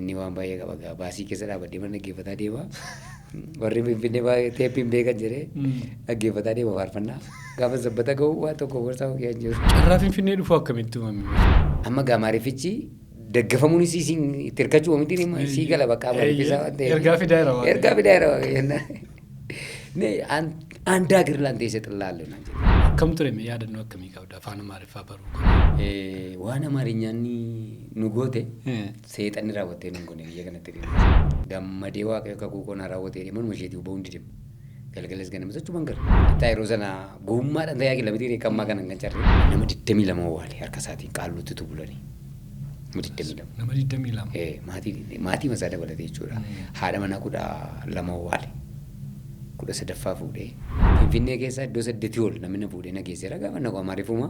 inni waan baay'ee qaba gaa baasii keessa dhaabadhee mana dhaggeeffataa deema. Warri Finfinnee baay'ee teeppiin beekan jedhee dhaggeeffataa deema faarfannaa. Gaafa sabbata ga'u waa tokko gorsaa hojii hin jiru. Carraa Finfinnee dhufu akkamitti uumame? Amma gaa maarifichi daggafamuun itti hirkachuu oomishni sii gala bakka maarifisaa waan ta'eef. Ergaa fidaa jira waan. Ergaa fidaa jira waan. Nee andaa girlaan teessee xillaalle naan jedhe. Akkam ture mee yaadannoo akkamii qabda afaan Amaariffaa baruu? Waan Amaarinyaan nu goote seexanni raawwattee nu gone biyya kanatti gammadee waaqayyo kakuu qonaa raawwatee manuma isheetii ba'uun didima. Galgalas ganama sochumaan gara. Itti yeroo sana gowwummaadhaan tajaajila kiiloomeetirii kammaa kanan kan carree nama 22 waale harka isaatiin qaalluutti tubulanii. Nama 22. Maatii masaa dabalatee jechuudha. Haadha manaa 12 waale. 13ffaa fuudhee. Finfinnee keessa iddoo 8 ol namni na fuudhee na geesseera gaafa na Amaariffuma.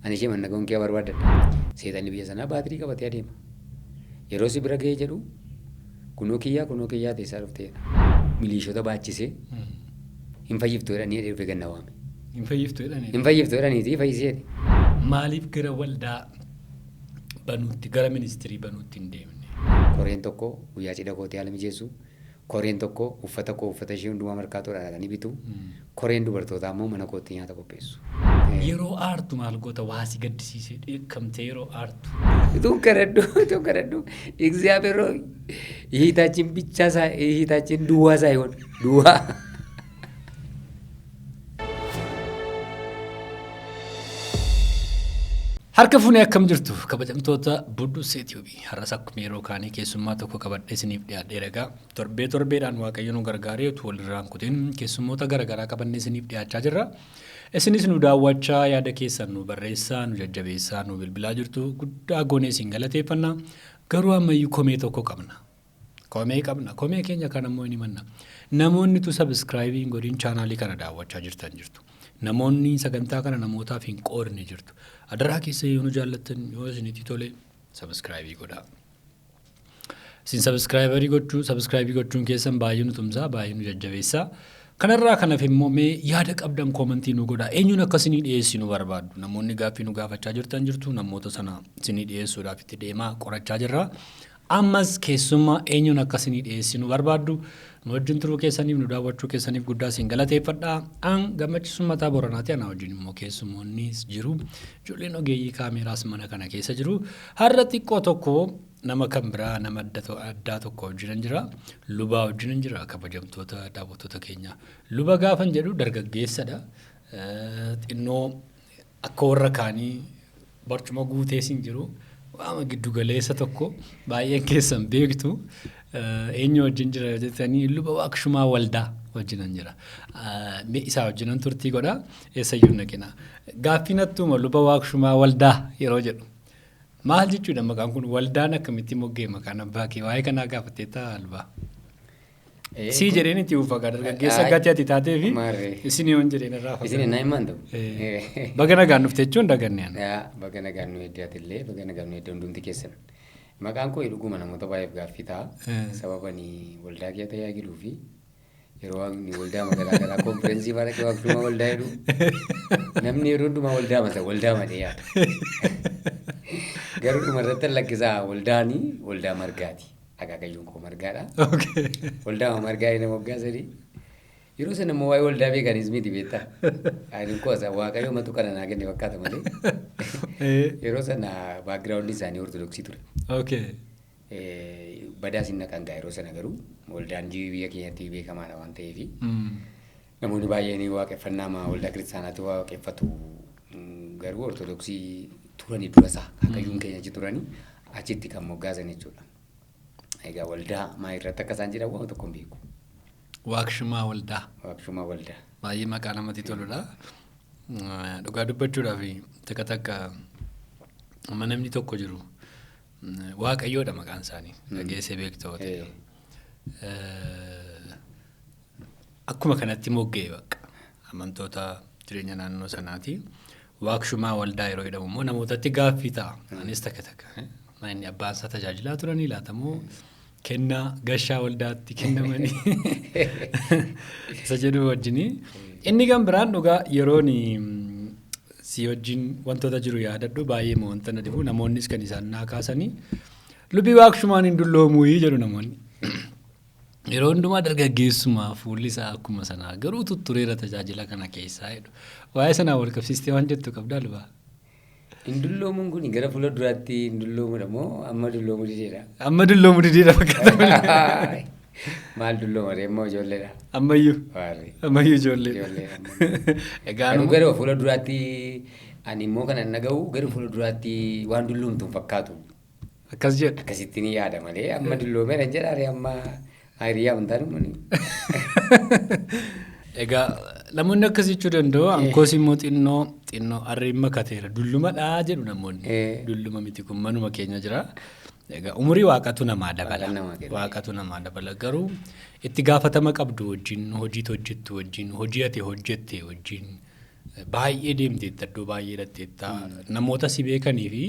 Ani ishee manna gonkee barbaadadha. Seexanni biyya sanaa baatirii qabatee adeema. Yeroo si bira ga'ee jedhu kunoo kiyyaa teessaa dhufteedha. Miliishota baachisee hin fayyiftu jedhanii dhufe ganna waame. Hin fayyiftu jedhanii? Hin fayyiftu jedhaniitii fayyiseeti. Maaliif gara waldaa banuutti gara ministirii banuutti hin deemne? Koreen tokko guyyaa cidha kootee haala mijeessu. Koreen tokko uffata ishee hundumaa markaatoodhaan dhaqanii bitu. Koreen dubartootaa immoo mana kootti nyaata qopheessu. Yeroo aartu maal goota waasi gaddisiisee dheekkamtee yeroo aartu? Tuun kadhadhu. እግዚአብሔር ይህታችን ብቻ ይህታችን ድዋ ሳይሆን ድዋ Harka fuunee akkam jirtu kabajamtoota Budduu Seetiyuubii har'as akkuma yeroo kaanii keessummaa tokko qabadhee isiniif dhiyaadhee dhagaa torbeedhaan waaqayyo nu gargaaree utuu walirraan kutiin keessummoota garaagaraa qabannee isiniif dhiyaachaa jirra. Isinis nu daawwachaa yaada keessan nu barreessaa nu jajjabeessaa nu bilbilaa jirtu guddaa goonee isin galateeffannaa garuu ammayyuu komee tokko qabna. Komee keenya kan ammoo hin himanna. Namoonni tu sabiskiraayibii godhin chaanaalii kana daawwachaa jirtu. Namoonni sagantaa kana namootaaf hin qoodne jirtu. Adaraa keessa yoo nu jaallattan yoo isinitti tole sabiskiraayibii godhaa. Isin sabiskiraayibii gochuun keessan baay'ee nu tumsaa baay'ee nu jajjabeessaa. Kanarraa kanaaf immoo mee yaada qabdan koomentii nu godhaa. Eenyuun akka isinii dhiyeessinu barbaaddu. Namoonni gaaffii nu gaafachaa jirtu namoota sana isinii dhiyeessuudhaaf itti deemaa qorachaa jirra. Ammas keessummaa eenyuun akka isinii dhiyeessinu barbaaddu. Nu wajjin turuu keessaniif nu daawwachuu keessaniif guddaa isin galateeffadha. An gammachiisu mataa Booranaati ana wajjin immoo keessummoonnis jiru. Ijoolleen ogeeyyii kaameraas mana kana keessa jiru. Har'a xiqqoo tokko nama kan biraa nama addaa tokko wajjin jira. Lubaa wajjin jira kabajamtoota daawwattoota keenya. Luba gaafan jedhu dargaggeessadha. Xinnoo akka warra kaanii barcuma guutee sin jiru. Waama giddu galeessa tokko baay'een keessan beektu. Eenyu wajjin jira jettanii luba waaqshumaa waldaa wajjinan jira. Isaa wajjinan turtii godha eessayyuu naqina. Gaaffii nattuma luba waaqshumaa waldaa yeroo jedhu. Maal jechuudha maqaan kun waldaan akkamitti moggee maqaan abbaa kee waa'ee kanaa gaafattee ta'a lubaa. Sii jedheen itti uffata dargaggeessa gati ati taateefi isinii waan jedheen irraa fakkata. Isinii naa himaan ta'u. Baga nagaan dhufte jechuun daganneen. Baga nagaan nu heddiyatillee baga nagaan nu heddiyan hundumti keessan. Maqaan koo dhuguma namoota baay'eef gaaffii ta'a. Sababani waldaa kee tajaajiluu fi yeroo waaqni waldaa magaalaa garaa konfireensii faana kee waaqshumaa waldaa jedhu namni yeroo hundumaa waldaa masa waldaa madee yaada. Garuu dhumarratti lakkisaa waldaanii waldaa margaati. Akaakayyuun koo margaadha. Waldaa margaa nama waggaa sadii. Yeroo sana immoo waa'ee waldaa beekanis miti beektaa. Ani koosa waaqayyo matu kana naa kenne fakkaata malee. Yeroo sana baagiraawundi isaanii ortodoksii ture. Badaa sinna kan gaa yeroo sana garuu waldaan biyya keenyatti beekamaadha waan ta'eef. Namoonni baay'een waaqeffannaa waldaa kiristaanaatti waaqeffatu garuu ortodoksii turanii durasaa akaakayyuun keenya achi turanii achitti kan moggaasan jechuudha. Egaa waldaa maa irratti akka isaan jedhan waan tokko hin beeku. Waaqshumaa waldaa. Waaqshumaa waldaa. Baay'ee maqaa namatti toludha. Dhugaa dubbachuudhaaf takka amma namni tokko jiru waaqayyoodha maqaan isaanii dhageessee beektaa ta'e. Akkuma kanatti moggee bakka amantoota jireenya naannoo sanaati. Waaqshumaa waldaa yeroo jedhamu immoo namootatti gaaffii ta'a. Anis takka. Inni abbaan isaa tajaajilaa turanii laatamoo kennaa gashaa waldaatti kennamanii isa jedhu wajjini. Inni kan biraan dhugaa yeroon si wajjin wantoota jiru yaadadhu baay'ee wanta na dhibu namoonnis kan isaan naa kaasanii Lubii waaqshumaan hin dulloomuu jedhu namoonni. Yeroo hundumaa dargaggeessumaa fuulli isaa akkuma sanaa garuu tuttureera tajaajila kana keessaa jedhu. Waa'ee sanaa wal qabsiistee waan jettu qabdaa lubaa? Indulloomuun kun gara fuula duraatti indulloomuudha moo amma dulloomuu dideedha? Amma dulloomuu dideedha fakkaata. Maal dullooma immoo ijoolleedha? Ammayyuu. Waarri. Ammayyuu ijoolleedha. Egaa gara fuula duraatti ani immoo kana naga'u gara fuula duraatti waan dulloomtu hin fakkaatu. Akkas jedhu. Akkasitti ni yaada malee amma dulloomeera hin jedhaare amma hiriyaa amantaan uummanni. Egaa namoonni akkas jechuu danda'u ankoos immoo xinnoo harreen makateera dullumadhaa jedhu namoonni. Dulluma miti kun manuma keenya jira. Egaa umurii waaqatu namaa dabala. Waaqatu namaa dabala garuu itti gaafatama qabdu wajjin hojii hojjettu wajjin hojii ati hojjette wajjin baay'ee deemteetta iddoo baay'ee dhatteetta namoota si beekanii fi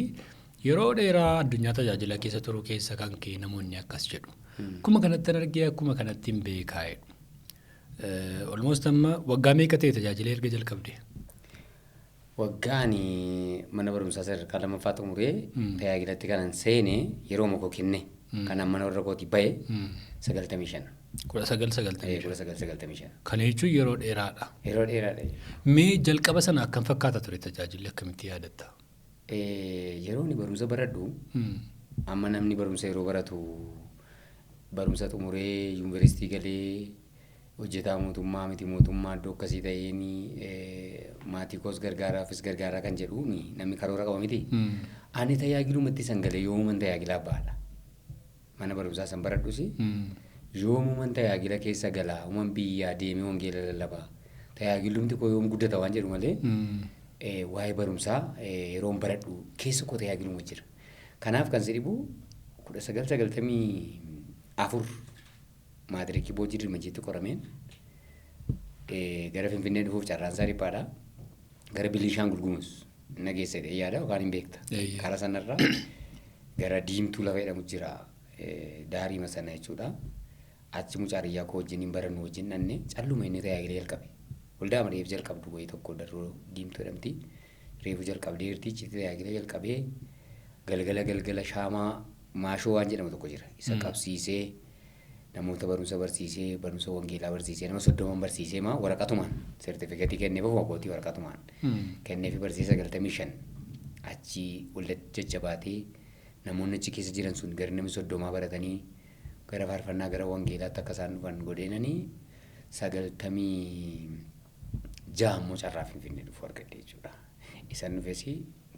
yeroo dheeraa addunyaa tajaajila keessa turu keessa kan ka'e namoonni akkas jedhu. Akkuma kanatti argee akkuma kanatti hin beekaa jedhu. Almost amma waggaa meeqa ta'e tajaajila erga jalqabde? Waggaan mana barumsaa sadarkaa lammaffaa xumuree tajaajilatti kanan seene yeroo moko kenne kanan mana warra kootii bahe 95. 1995. Kana jechuun yeroo dheeraadha. Yeroo dheeraadha. Mee jalqaba sana akkam fakkaata ture tajaajilli akkamitti yaadatta? Yeroo inni barumsa baradhu amma namni barumsa yeroo baratu barumsa xumuree yuunivarsiitii galee hojjetaa mootummaa miti mootummaa iddoo akkasii ta'een maatii koos gargaaraafis gargaaraa kan jedhu namni karoora qaba miti. Ani tajaajilumatti san galee yoomuman tajaajilaa baala. Mana barumsaa san baradhus yoomuman tajaajila keessa galaa uuman biyyaa deemee wangeela lallabaa tajaajilumti koo yoom guddata waan jedhu malee waa'ee barumsaa yeroon baradhu keessa koo tajaajiluma jira. Kanaaf kan si dhibu 1994 maatirikii boojii dirmajeetti qorameen gara Finfinnee dhufuuf carraan isaa dhiphaadha. Gara Bilishaangul Gumuz nageessa jedhee yaada yookaan hin beekta. Karaa sanarraa gara Diimtuu lafa jedhamu jira daarii sana jechuudha. Achi mucaariyyaa koo wajjin hin barannu wajjin nanne calluma inni tajaajila jalqabe. Waldaa mareef jalqabdu wayii tokko darroo Diimtuu jedhamti. Reefu jalqabdee irtiichi tajaajila jalqabee galgala shaamaa maashoo waan jedhamu tokko jira. Isa qabsiisee namoota barumsa barsiisee barumsa wangeelaa barsiisee nama 30 barsiisee waraqatumaan sertifikeetii kenneef waggootii waraqatumaan kenneef barsiisa 95 achi walitti jajjabaatee namoonni achi keessa jiran sun gara namni 30 baratanii gara faarfannaa gara wangeelaatti akka isaan dhufan godheenanii 96 ammoo carraa Finfinnee dhufu argadde jechuudha. Isaan dhufes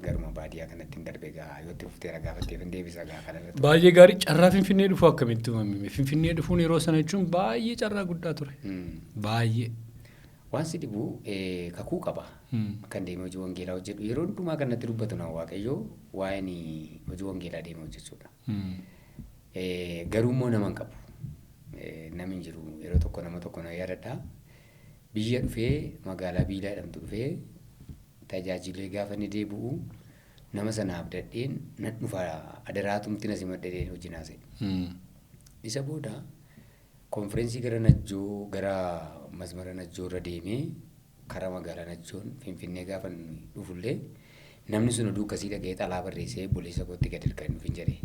garuma baadiyyaa kanatti hin darbe gaa yoo itti fuftee ragaafattee fin deebisa gaa kanarratti. Baay'ee gaarii carraa Finfinnee dhufuu akkamitti uumame? Finfinnee dhufuun yeroo sana jechuun baay'ee carraa guddaa ture. Baay'ee. Waan si dhibu kakuu qaba. Kan deemee hojii wangeelaa hojjedhu yeroo hundumaa kanatti dubbatu na Waaqayyoo waa'een hojii wangeelaa deemee hojjechuudha. Garuu immoo nama hin qabu. Namni jiru yeroo tokko nama tokko na yaadadha. Biyya dhufee magaalaa Biilaa jedhamtu dhufee tajaajilee gaafa inni deebi'u nama sana abdadheen nan dhufa adaraatumti na simadhadheen hojii naase. Isa booda konferensii gara Najjoo gara masmara Najjoo irra deemee karaa magaalaa Najjoon Finfinnee gaafa dhufullee namni sun oduu akkasii dhaga'ee xalaa barreessee boleessa kootti gad hirkan dhufin jedhee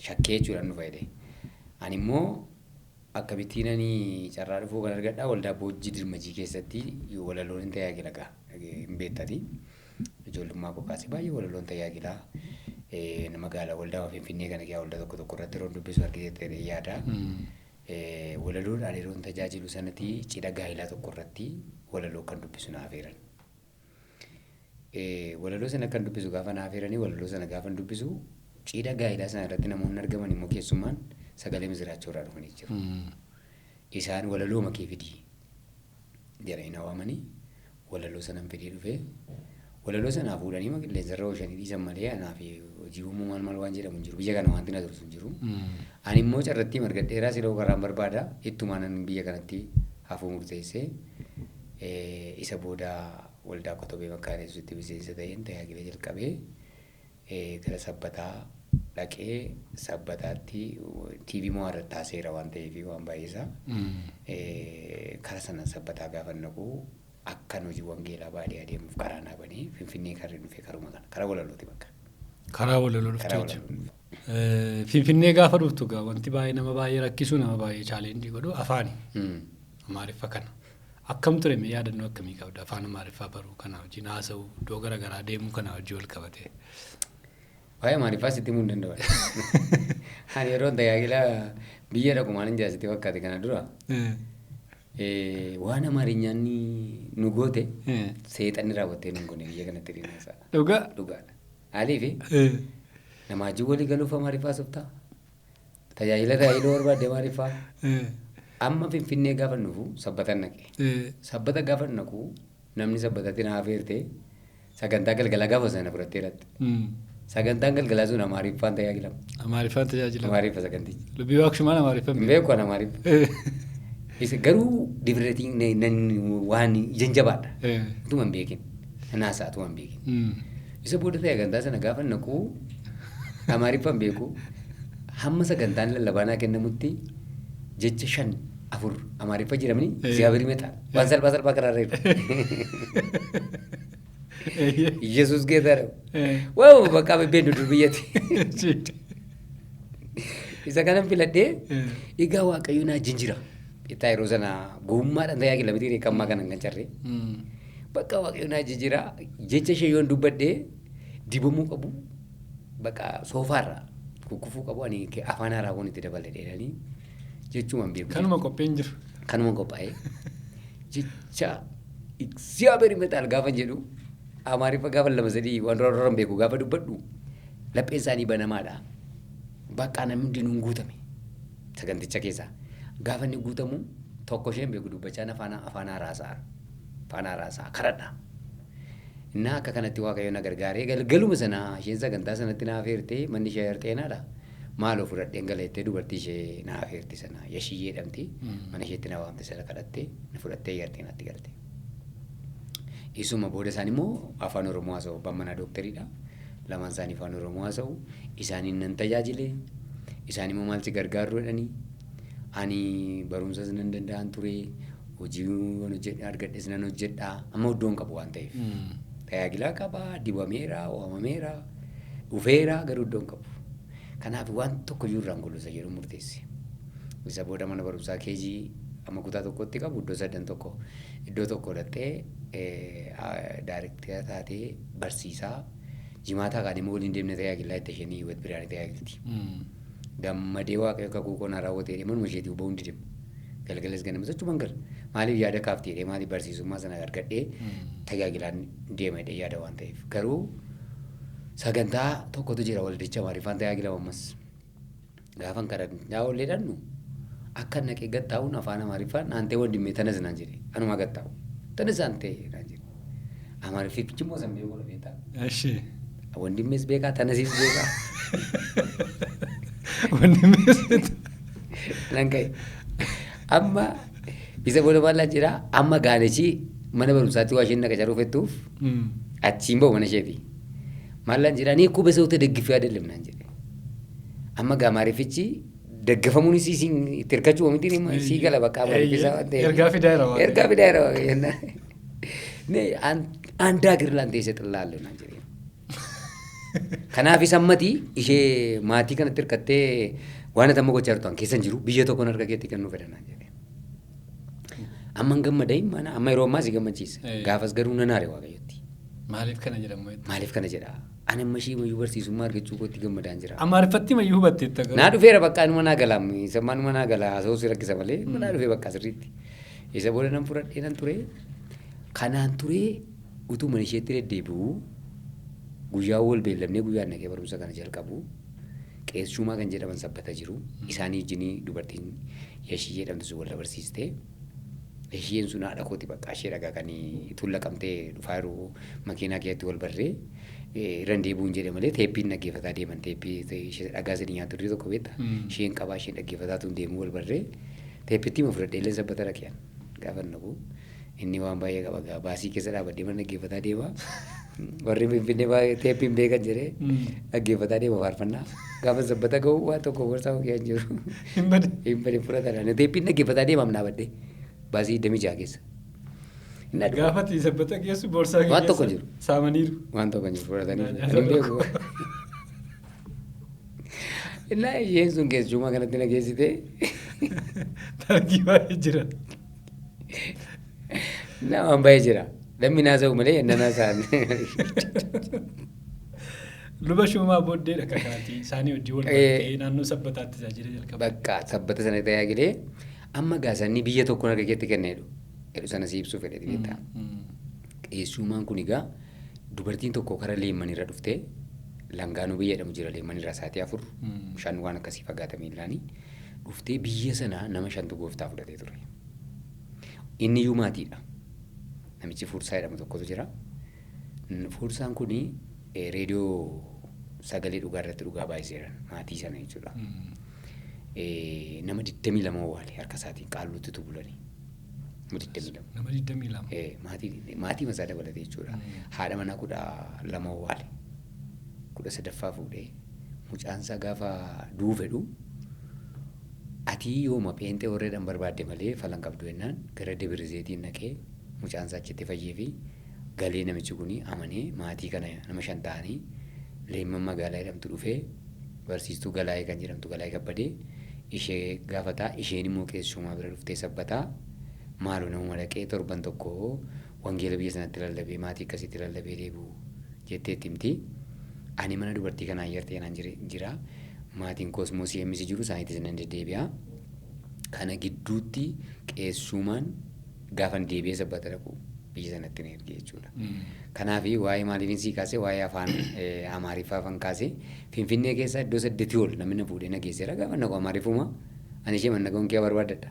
shakkee jechuudhaan dhufa jedhee. Ani immoo akkamittiin ani carraa dhufuu kan argadhaa waldaa boojii dirmajii keessatti walaloon hin tajaajila gaa hin beektati. Ijoollummaa kokaasii baay'ee walaloon tajaajilaa magaalaa waldaa Finfinnee kana keessaa waldaa tokko irratti yeroo dubbisu argiteetti yaada. Walaloodhaan yeroo tajaajilu sanatti cidha gaa'ilaa tokko irratti walaloo kan dubbisu naaf eeran. Walaloo sana kan dubbisu gaafa naaf eeranii walaloo sana gaafa dubbisu cidha gaa'ilaa sana irratti namoonni argaman immoo keessummaan sagalee misiraachoo irraa dhufanii jiru. Isaan walaloo makee fidii jedhanii na waamanii walaloo sanan fidee dhufee walaloo sanaa fuudhanii qilleensa irra oolchanii dhiisan malee anaaf hojii uumuu maal waan jedhamu hin jiru. Biyya kana wanti na tursu hin jiru. Ani immoo carrattii margadheeraa siloo karaan barbaada ittumaanan biyya kanatti hafuu murteessee isa booda waldaa Kotobee Makkaaneessutti miseensa ta'een tajaajila jalqabee gara sabbataa dhaqee sabbataatti TV moo irratti taaseera waan ta'eef waan baay'eesaa karaa sana sabbataa gaafa naqu akkan hojii wangeelaa baadiyyaa deemuuf karaa naabanii Finfinnee karri dhufee karuma kana karaa walalooti bakka. Karaa walaloo dhufte. Finfinnee gaafa dhuftu gaa wanti baay'ee nama baay'ee rakkisu nama baay'ee chaalenjii godhu afaani. Amaariffaa kana. Akkam ture mee yaadannoo akkamii qabda afaan Amaariffaa baruu kana wajjin haasa'u iddoo garaagaraa deemuu kana wajjin wal qabate. Waa'ee Amaariffaa sitti himuu hin danda'u. Ani yeroo tajaajila biyya dhaqumaan hin jaasite fakkaate kana dura. Waan Amaarinyaan nu goote seexanni raawwattee nu gone biyya kanatti dhiyeessaa. Dhugaa. Dhugaadha. Haaliifi nama wajjin walii galuuf Amaariffaa softaa. Tajaajila barbaadde Amaariffaa. Amma Finfinnee gaafa nufu sabbatan naqe. Sabbata gaafa naqu namni sabbatatti na hafeerte sagantaa galgalaa gaafa sana fudhattee jirti. Sagantaan galgalaa sun Amaariffaan tajaajilama. Amaariffaan tajaajilama. Amaariffa sagantichi. Lubbii waaqshumaan Amaariffaan. Beeku kan Amaariffa. Isa garuu dibireetiin waan janjabaadha. Utuma hin beekin. Naasaa utuma hin beekin. Isa booda sagantaa sana gaafa naqu Amaariffaan beeku hamma sagantaan lallabaanaa kennamutti jecha 5-4 Amaariffa jiramni Ziyaabirii meetaa waan salphaa karaarreetu. Yesuus geetaadha. Waaw bakka bebbeen dur biyyatti. Isa kanan filadhee egaa Waaqayyo naa jinjira. Itti yeroo sana gowwummaadhaan tajaajila miti kammaa kanan kan carree. Bakka Waaqayyo naa jinjira jecha ishee yoon dubbadhee dibamuu qabu bakka soofaarraa kukkufuu qabu ani afaan haaraa kun itti dabalee dheedanii jechuun beeku. Kanuma qophiin jiru. Kanuma qophaa'ee jecha Ziyaabirii meetaa gaafa jedhu Amaariffa gaafa 2-3 waan roorroon beeku gaafa dubbadhu lapheen isaanii banamaadha. Bakka namni hundinuun guutame saganticha keessaa gaafa inni guutamu tokko isheen beeku dubbachaan afaan haaraasaa karadha. Innaa akka kanatti Waaqayyo na gargaaree galgaluma sana isheen sagantaa sanatti na hafeertee manni ishee Yarxeenaadha. Maaloo fudhadheen galeettee dubartii ishee na hafeerti sana Yashii jedhamti. Mana isheetti na waamte sana kadhattee na fudhattee Yarxeenaatti galte. Isuma booda isaan immoo afaan Oromoo haasa'u abbaan manaa doktariidha. Lamaan isaanii afaan Oromoo haasa'u isaaniin nan tajaajile. Isaan immoo maal si gargaaru jedhanii ani barumsas nan danda'an ture hojii argadhes nan hojjedhaa amma iddoon qabu waan ta'eef. Tajaajila qaba dibameera waamameera dhufeera garuu iddoon qabu. Kanaaf waan tokko irraan gulusa jedhu murteesse. Isa booda mana barumsaa keejii amma kutaa tokkotti qabu iddoo tokko dhattee daayirektara taatee barsiisaa jimaataa kan immoo waliin deemnee tajaajilaa itti isheenii wal biraan tajaajilti. Gammadee Waaqayyo kakuu qonnaa raawwatee manuma isheetii hundi deemu. Galgalas ganama sochumaan gala. Maaliif yaada kaaftee maaliif barsiisummaa sana argadhee tajaajilaan deemadhee yaada waan ta'eef. Garuu sagantaa tokkotu jira waldicha Amaariffaan tajaajilama ammas. Gaafan kadhannaa ollee dhannu akka naqee gattaa'uun afaan Amaariffaan naantee wandimmee tanas naan jedhe anuma gattaa'u. Tanas naantee naan jedhe. Amaariffichi immoo san beekuu beektaa. Ashee. Wandimmees beekaa tanasiis beekaa. Wandimmees nan ka'e. Amma isa booda maal jira amma gaanechii mana barumsaatti waa isheen naqa caruufettuuf achiin bahu mana isheeti. Maal jira ni kubbe sauta deggifee adeemnaan naan jedhe. Amma Amaariffichi deggefamuun itti hirkachuu oomishni sii gala bakka Amaariffisaa waan ta'eef. Ergaa fidaa jira. Nee aandaa girlaan teessee xillaalle naan jedhe. Kanaaf isa ammati ishee maatii kanatti hirkattee waan atamma gochaa jirtu keessan jiru biyya tokkoon harka keetti kennuu fedhanaan jedhe. Amma hin gammadee mana amma yeroo ammaa si gammachiisa. Gaafas garuu nan aare Waaqayyotti. Maaliif kana jedhamu? Maaliif kana jedha? Ani amma ishee mayyuu barsiisummaa argachuu kootti gammadaan jira. Amaariffatti mayyuu hubatteetta garuu. Naa dhufeera bakka anuma naa galaam sammaanuma naa galaa haasa'uus rakkisa malee naa dhufee bakka sirriitti. Isa booda nan fudhadhee nan ture. Kanaan turee utuu mana isheetti deddeebi'u guyyaa wal beellamnee guyyaan naqee barumsa kana jalqabu qeessumaa kan jedhaman sabbata jiru. Isaanii wajjinii dubartiin Yashii jedhamtu sun wal barsiiste. Yashiin sun haadha kooti bakka ishee dhagaa kan tuulla qabtee dhufaa jiru makiinaa keessatti wal barree irraan deebi'uun jedhe malee teeppiin dhaggeeffataa deeman teeppii dhagaa sadii nyaatu durii tokko beekta. Isheen qabaa isheen dhaggeeffataa tun deemuu wal barree teeppitti ma fudhadhee illee sabbata dhaqeen gaafa naqu inni waan baay'ee qaba baasii keessa dhaabadhee mana dhaggeeffataa deema. Warri Finfinnee teeppiin beekan jedhee dhaggeeffataa deema faarfannaa. Gaafa sabbata ga'u waan tokko gorsaa hoogiyaan jiru. Hin badin fudhatan teeppiin dhaggeeffataa deemaam dhaabadhee baasii 26 keessa. Gaafati sabbata keessu boorsaa keessa. Waan tokko jiru. Saamaniiru. Waan tokko jiru fudhatanii. Innaa isheen sun keessumaa kanatti na geessite. Tarkii baay'ee jira. Namaan baay'ee jira. Lammi naasa'u malee yennanaa isaan. Luba Shumaa booddeedha kakaatii isaanii hojii wal baratee naannoo sabbataatti tajaajila jalqaba. Bakka sabbata sana tajaajilee amma gaasanii biyya tokkoon harka keetti kenneedhu. Jedhu sana si ibsuuf fedhati beektaa. Qeessumaan kun egaa dubartiin tokko karaa leemmanirra dhuftee langaanuu biyya jedhamu jira leemmanirra sa'aatii 4 5 waan akkasii fagaata miillaanii dhuftee biyya sana nama 5tu gooftaa fudhatee ture. Inni iyyuu maatiidha. Namichi Fuursaa jedhamu tokkotu jira. Fuursaan kuni reediyoo sagalee dhugaa irratti dhugaa baay'iseera maatii sana jechuudha. Nama 22 waale harka isaatiin qaalluutti bulanii. Nama 22. Maatii masaa dabalatee jechuudha. Haadha manaa 12 waale. 13ffaa fuudhee mucaansaa gaafa du'uu fedhu ati yooma pheenxee warreedhaan barbaadde malee falan qabdu jennaan gara Debirzeetiin naqee mucaansaa achitti fayyee fi galee namichi kun amanee maatii kana nama 5 ta'anii leemman magaalaa jedhamtu dhufee barsiistuu Galaayee kan jedhamtu Galaayee Kabbadee ishee gaafataa isheen immoo Qeessumaa bira dhuftee sabbataa maaloo nama dhaqee torban tokko wangeela biyya sanatti lallabee maatii akkasitti lallabee deebi'u jetteetti himti. Ani mana dubartii kanaa ayyartee naan jira. Maatiin koosmoosii emmisi jiru isaaniitti sinan deddeebi'a. Kana gidduutti Qeessumaan gaafan deebi'ee sabbata dhaqu biyya sanatti na erge jechuudha. Kanaaf waa'ee maaliifin sii kaasee waa'ee afaan Amaariffaa afaan kaasee Finfinnee keessaa iddoo 8 ol namni na fuudhee na geesseera gaafa naqu Amaariffuma ani ishee manna gonkee barbaadadha.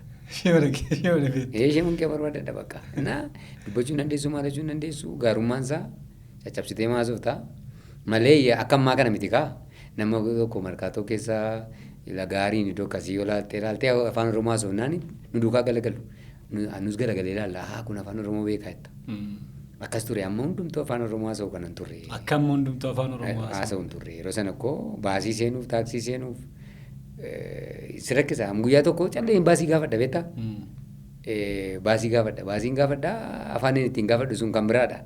Ishee munkee barbaadadha bakka. Naa dubbachuun dandeessu maal jechuun dandeessu gaarummaan isaa caccabsitee maasoftaa. Malee akka ammaa kana miti kaa nama tokko markaatoo keessaa gaariin iddoo akkasii yoo laaltee afaan Oromoo haasofnaan nu duukaa galagalu. Nus galagalee ilaalla kun afaan Oromoo beekaa jetta. Akkas ture amma hundumtuu afaan Oromoo haasa'u kanan turre. Akka amma hundumtuu afaan Oromoo haasa'u hin turre. Yeroo sana koo baasii seenuuf taaksii seenuuf si rakkisa. Guyyaa tokko calleen baasii gaafadha beektaa? Baasii gaafadha. Baasiin gaafadha afaan ittiin gaafadhu sun kan biraadha.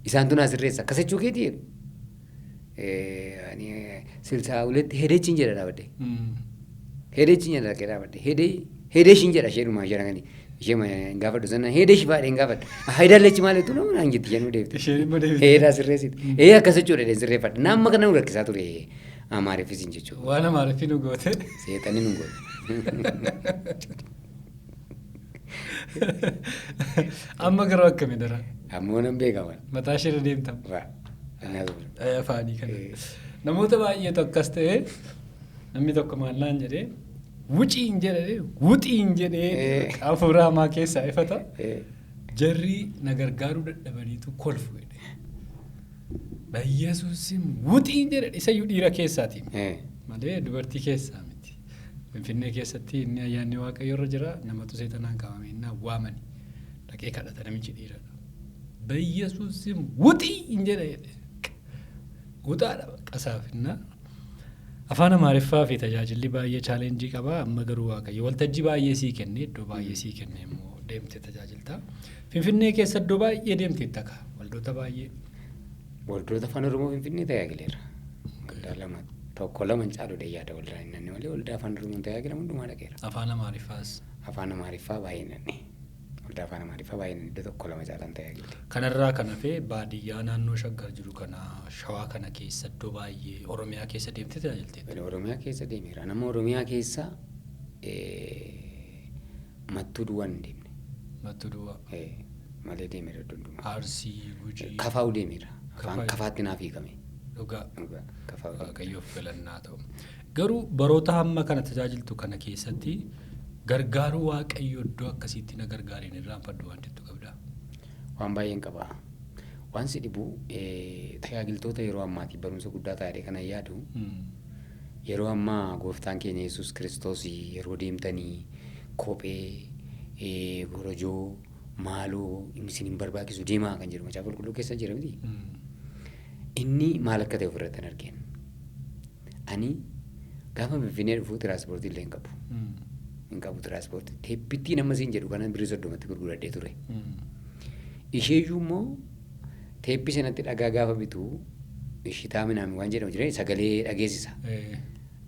Isaan tun asirreessa akkasa jechuu keetii jedhu. Silsaa uletti hedeechiin jedha dhaabadde. Hedeechiin jedha dhaqee dhaabadde. Hedeeshiin jedha isheedhumaa jedhanii. Ishee gaafadhu sana hedeeshi baadhee hin gaafadhu. Haydaallechi maalitu nama naan jetti jennuu deebite. Heedaa sirreessiti. Akkas jechuudha dheedeen sirreeffadha. Naamma kana nu rakkisaa ture Amaariffisiin jechuudha. Waan Amaariffi nu goote. Seexanni nu goote. Amma garuu akkamii dara? Ammoo nan beekaman. Mataa ishee deemtam. Afaanii kana. Namoota baay'eetu akkas ta'ee namni tokko maallaan jedhee wuciin jedhee wuxiin jedhee hafuura hamaa keessaa ifata. Jarri na gargaaruu dadhabaniitu kolfu jedhee. Yesuusin wuxiin jedhe isayyuu dhiira keessaati. Malee dubartii keessaa miti. Finfinnee keessatti inni ayyaanni Waaqayyoo irra jira namatu seetanaan qabame innaa waamani. Dhaqee kadhata namichi dhiiradha. Yesuusin wuxiin jedhe. Wuxaadha qasaafinna. Afaan Amaariffaa fi tajaajilli baay'ee chaalenjii qaba. Amma garuu Waaqayyo waltajjii baay'ee sii kenne iddoo baay'ee sii kenne immoo deemtee tajaajilta. Finfinnee keessa iddoo baay'ee deemtee takka waldoota baay'ee. Waldoota afaan Oromoo Finfinnee tajaajileera. Waldaa lama tokko lama caaluu yaada waldaa hin nanne malee waldaa afaan Oromoo tajaajilamu hundumaa dhaqeera. Afaan Amaariffaas. Afaan Amaariffaa baay'ee nanne. Waldaa afaan Amaariffaa baay'ee nanne iddoo tokko lama caalaan tajaajile. Kanarraa kan hafe baadiyyaa naannoo Shaggar jiru kana Shawaa kana keessa iddoo baay'ee Oromiyaa keessa deemtee tajaajilteetti. Oromiyaa keessa deemeera. Nama Oromiyaa keessa Mattuu Duwwaa hin deemne. Mattuu Duwwaa. Malee deemeera iddoo hundumaa. Arsii, Gujii. Kafaa'uu deemeera. Kafaatti naaf hiikame. Dhugaa. Kafaa'uu. Waaqayyoof galannaa ta'u. Garuu baroota hamma kana tajaajiltu kana keessatti gargaaruu Waaqayyo iddoo akkasiitti na gargaareen irraanfadhu waan jettu qabda. Waan baay'een qaba. Waan si dhibu tajaajiltoota yeroo ammaatiif barumsa guddaa taa'ee kana yaadu yeroo ammaa gooftaan keenya Yesuus Kiristoos yeroo deemtanii kophee gorojoo maaloo isin hin barbaachisu deemaa kan jedhu macaafa qulqulluu keessa jira miti. Inni maal akka ta'e ofirratti hin argeen. Ani gaafa Finfinnee dhufu tiraanspoortii illee hin qabu. Hin qabu tiraanspoortii. Teeppittiin amma siin jedhu kanan birrii 30tti gurguradhee ture. Isheeyyuu immoo teeppi sanatti dhagaa gaafa bitu ishitaa minaami waan jedhamu jira sagalee dhageessisa.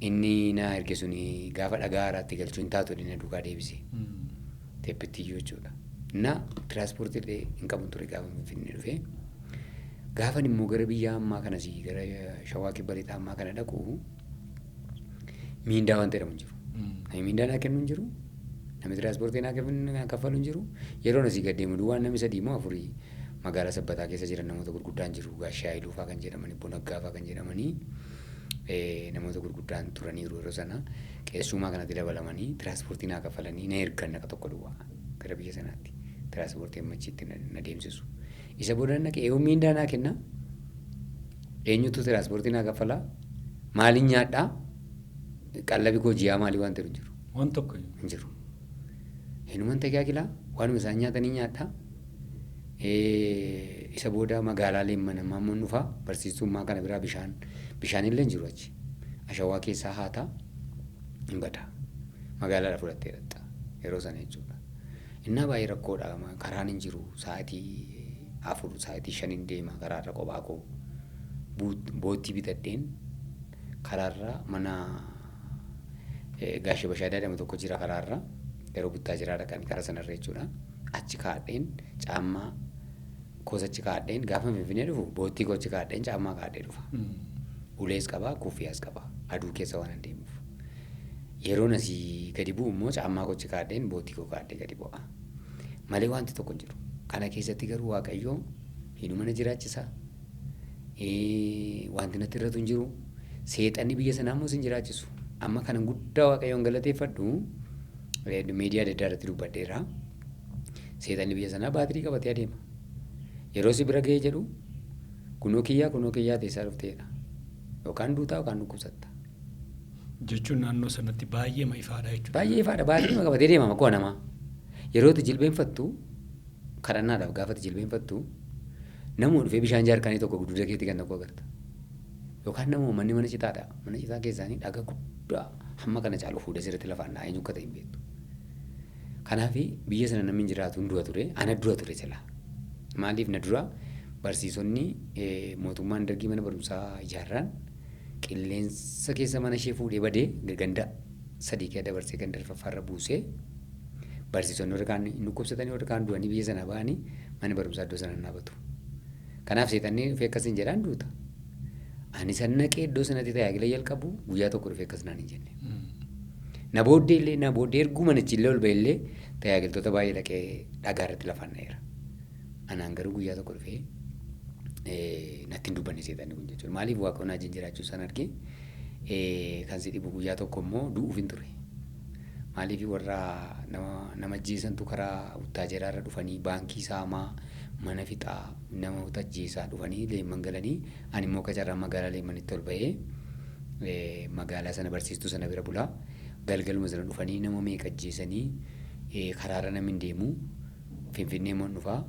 inni na erge suni gaafa dhagaa haaraatti galchuu hin taatu inni na duukaa deebise. Teeppittiyyuu jechuudha. Na tiraanspoortii hin qabu ture gaafa Finfinnee dhufe. Gaafa immoo gara biyya ammaa kanas gara Shawaa Kibba Lixaa ammaa kana dhaqu miindaa waan jedhamu hin jiru. Namni miindaa naa kennu hin jiru. Namni tiraanspoortii naa kaffalu hin jiru. Yeroo asii gad deemu duwwaan namni 3 moo 4 magaalaa Sabbataa keessa jiran namoota gurguddaan jiru. Gaashaayiluu fa'aa kan jedhamanii, Bonaggaa fa'aa kan jedhamanii namoota gurguddaan turaniiru yeroo sana qeessumaa kanatti dabalamanii tiraanspoortii naa kaffalanii na ergan naqa tokko duwwaa gara biyya sanaatti tiraanspoortii ammachiitti na deemsisu. Isa booda naqee yoo miindaa naa kenna eenyutu tiraanspoortii naa kaffala maaliin nyaadhaa qallabi koo ji'aa maalii waan ta'u hin jiru. Waan tokko hin jiru. Hinuman tajaajila waanuma isaan nyaatanii nyaadhaa. Isa booda magaalaa leemmanammaa immoo dhufaa barsiistummaa kana biraa bishaan illee hin jiru achi. Ashawaa keessaa haataa hin badaa. Magaalaadha fudhattee dhatta yeroo sana jechuudha. Innaa baay'ee rakkoodha karaan hin jiru sa'aatii 4 sa'aatii 5 deema karaarra kophaa koo boottii bitadheen karaarra mana Gaashee Bashaadaa jedhamu tokko jira karaarra yeroo buttaa jiraa dhaqan karaa sanarra jechuudha. Achi kaadheen caammaa kosachi kaadheen gaafa Finfinnee dhufu boottii kochi kaadheen caammaa kaadhee dhufa. Ulees qabaa kuffiyyaas qabaa aduu keessa waan deemuuf. Yeroo asii gadi bu'u immoo caammaa kochi kaadheen boottii koo kaadhee gadi bu'a. Malee wanti tokko hin jiru. Kana keessatti garuu Waaqayyoo hinuma na jiraachisa. Wanti natti irratu hin jiru. Seexanni biyya sanaa immoo sin jiraachisu. Amma kana guddaa Waaqayyoon galateeffadhu miidiyaa adda addaa irratti dubbadheera. Seexanni biyya sanaa baatirii qabatee adeema. Yeroo si bira ga'ee jedhu kunoo kiyyaa teessaa dhufteedha. Yookaan duutaa yookaan dhukkubsatta. Jechuun naannoo sanatti baay'ee ifaadha jechuudha. Baay'ee ifaadha baatirii qabatee deema makoo namaa. Yeroo itti jilbeenfattu kadhannaadhaaf gaafa itti jilbeenfattu namuu dhufee bishaan jaarkaanii tokko guddaa keetti kan tokko agarta. Yookaan namoo manni mana citaadha. Mana citaa keessaanii dhagaa guddaa hamma kana caalu fuudhee sirriitti lafaan naa eenyu akka ta'e hin beektu. Kanaaf biyya sana namni jiraatu hin du'a ture ana dura ture jala. Maaliif na dura barsiisonni mootummaan dargii mana barumsaa ijaarraan qilleensa keessa mana ishee fuudhee badee ganda 3 kee dabarsee ganda faffaarra buusee barsiisonni warra kaan hin dhukkubsatanii warra kaan du'anii biyya sana ba'anii mana barumsaa iddoo sana dhaabatu. Kanaaf seexanni dhufee akkas hin jedhaan duuta. Ani san naqee iddoo sanatti tajaajila jalqabu guyyaa tokko dhufee akkas naan hin jenne. Na booddee erguu manichi illee ol ba'ellee tajaajiltoota baay'ee dhaqee dhagaa irratti lafaan na'eera. Anaan garuu guyyaa tokko dhufee natti hin dubbanne seexanni kun jechuudha. Maaliif Waaqayyoon wajjin jiraachuu san argee kan si dhibu guyyaa tokko immoo du'uuf hin ture. Maaliif warra nama ajjeesantu karaa uttaajeraa dhufanii baankii saamaa mana fixaa nama ajjeesaa dhufanii leemman galanii ani immoo qacarraa magaalaa leemmanitti ol ba'ee magaalaa sana barsiistuu sana bira bulaa galgaluma sana dhufanii nama meeqa ajjeesanii karaarra namni hin deemu Finfinnee immoo dhufaa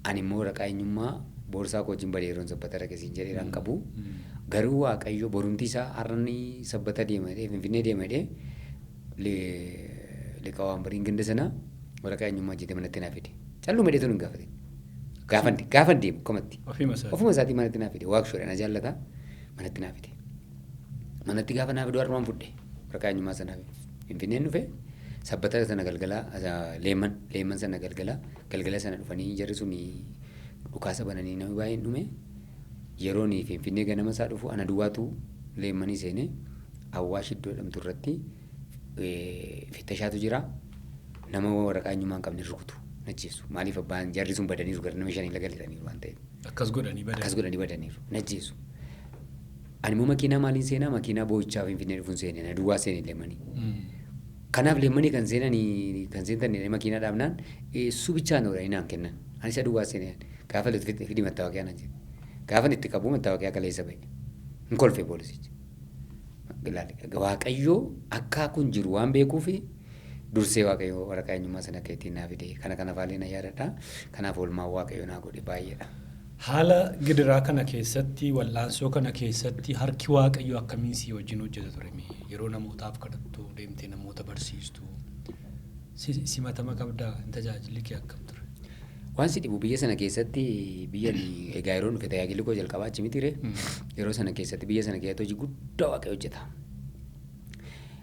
ani immoo waraqaa eenyummaa boorsaa koo wajjin badee yeroon sabbata rakasiin jedheeraan qabu garuu Waaqayyo borumti isaa har'anni sabbata deemadhee Finfinnee deemadhee liqawaan bariin ganda sana waraqaa eenyummaa jettee manatti naa fide calluu madhee tun hin gaafate. Gaafan deemu komatti. Ofuma isaatii manatti naa fide waaqshoodha na jaallata manatti naa fide. Manatti gaafa naa fide warrumaan fudhe waraqaa eenyummaa sana Finfinneen dhufe sabbata sana leemman sana galgala sana dhufanii jarri sun dhukaasa bananii namni baay'een dhume yeroon Finfinnee ganama isaa dhufu ana duwwaatu leemmanii seene Awwaash iddoo jedhamtu irratti fittashaatu jira nama waraqaa eenyummaa hin qabne rukutu. Najjeesu maaliif abbaan jarri sun badaniiru gara nama 5 lagalitaniiru waan ta'eef. Akkas godhanii badaniiru najjeesu. Ani immoo makiinaa maaliin seenaa makiinaa boo'ichaa Finfinnee dhufuun seene na duwwaa seene leemmanii. Kanaaf leemmanii kan seentan makiinaa dhaabnaan subichaan oolanii naan kennan. Ani isa duwwaa seene gaafa fidi mattaawaqaa naan jedhe. Gaafa itti qabu mattaawaqaa kaleessa ba'e. Hin kolfee poolisichi. Waaqayyoo akka kun jiru waan beekuufi dursee Waaqayyoo waraqaa eenyummaa sana akka ittiin naa fide kana faalee na yaadadha. Kanaaf oolmaa Waaqayyoo naa godhe baay'eedha. Haala gidiraa kana keessatti wal'aansoo kana keessatti harki Waaqayyoo akkamiin si wajjin hojjeta ture yeroo namootaaf kadhattu deemtee namoota barsiistu simatama qabdaa tajaajilli kee akkam ture? Waan si dhibu biyya sana keessatti biyya egaa yeroo dhufe tajaajilli koo jalqabaa achi miti yeroo sana keessatti biyya sana keessatti hojii guddaa Waaqayyo hojjeta.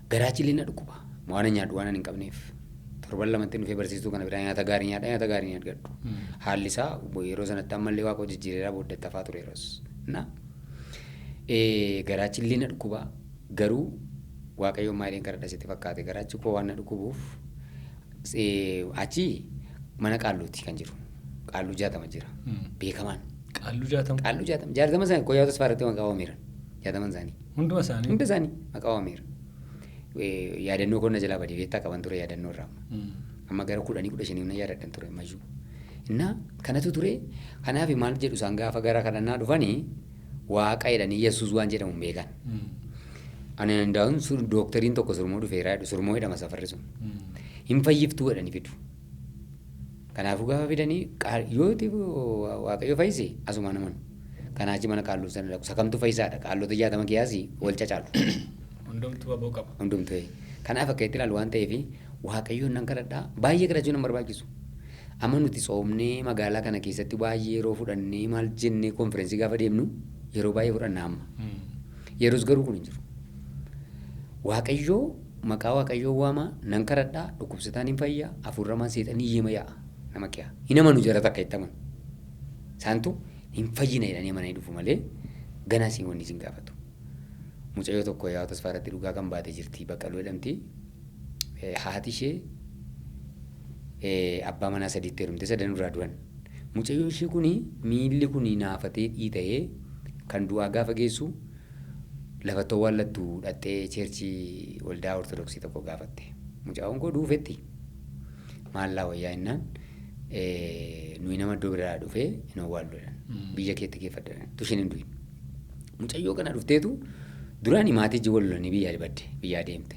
garaachi illee na dhukkuba. Waan nyaadhu waan hin qabneef. Torban lamatti dhufee barsiistuu kana biraa nyaata gaarii nyaadhu. Haalli isaa yeroo sanatti ammallee waaqa jijjiireeraa booddee tafaa ture yeroos. Garaachi illee na dhukkuba. Garuu waaqayyoon maaliin kadhadha sitti fakkaate garaachi koo waan na dhukkubuuf achi mana qaalluutti kan jiru. Qaalluu 60 jira. Beekamaan. Qaalluu 60. Qaalluu 60. 60 isaanii koyyaa tasfaaratti maqaa waameera. 60 isaanii. Hunduma isaanii. Hunda isaanii maqaa waameera. Yaadannoo konna jalaa badii beektaa qaban ture yaadannoo irraa. Amma gara 10-15 na yaadadhan ture mayyuu. Innaa kanatu ture kanaaf maal jedhu isaan gaafa gara kadhannaa dhufanii waaqa jedhanii Yesuus waan jedhamu hin beekan. Ani hundaa'uun dooktoriin tokko surmoo dhufeeraa jedhu surmoo jedhama safarri sun. Hin fayyiftuu jedhanii fidu. Kanaafuu gaafa fidanii yoo waaqayyo fayyise asuma naman. Kanaachi mana qaalluu sana dhaqu sakamtu fayyisaadha qaallota 60 kiyaasii wal cacaalu. Hundumtuu aboo qaba. Hundumtuu. Kanaaf akka itti ilaalu waan ta'eef waaqayyoon nan kadhadhaa baay'ee kadhachuun nan barbaachisu. Amma nuti soomnee magaalaa kana keessatti baay'ee yeroo fudhannee maal jennee konferensii gaafa deemnu yeroo baay'ee fudhanna amma. Yeroos garuu kun hin jiru. Waaqayyoo maqaa waaqayyoo waamaa nan kadhadhaa dhukkubsataan hin fayyaa hafuurramaan seexanii yeema yaa'a nama kiyaa. Hin amanu jarata akka itti amanu. Isaantu hin fayyina jedhanii amananii dhufu malee ganaa siin wanni isin gaafatu. Mucayyoo tokko yaa tasfaaratti dhugaa kan baate jirti Baqqaluu jedhamti. Haati ishee abbaa manaa 3 heerumte 3 irraa du'an. Mucayyoon ishee kuni miilli kuni naafatee dhiita'ee kan du'aa gaafa geessu lafattoo wallattu dhattee cheerchii waldaa ortodoksii tokko gaafatte. Mucayyoon koo duufetti maallaa wayyaa innaan nuyi nama iddoo biraa dhufee hin awwaalluudhaan biyya keetti geeffadhaan tushin hin du'in. Mucayyoo kana dhufteetu duraan maatii iji wallolanii biyyaa deemte.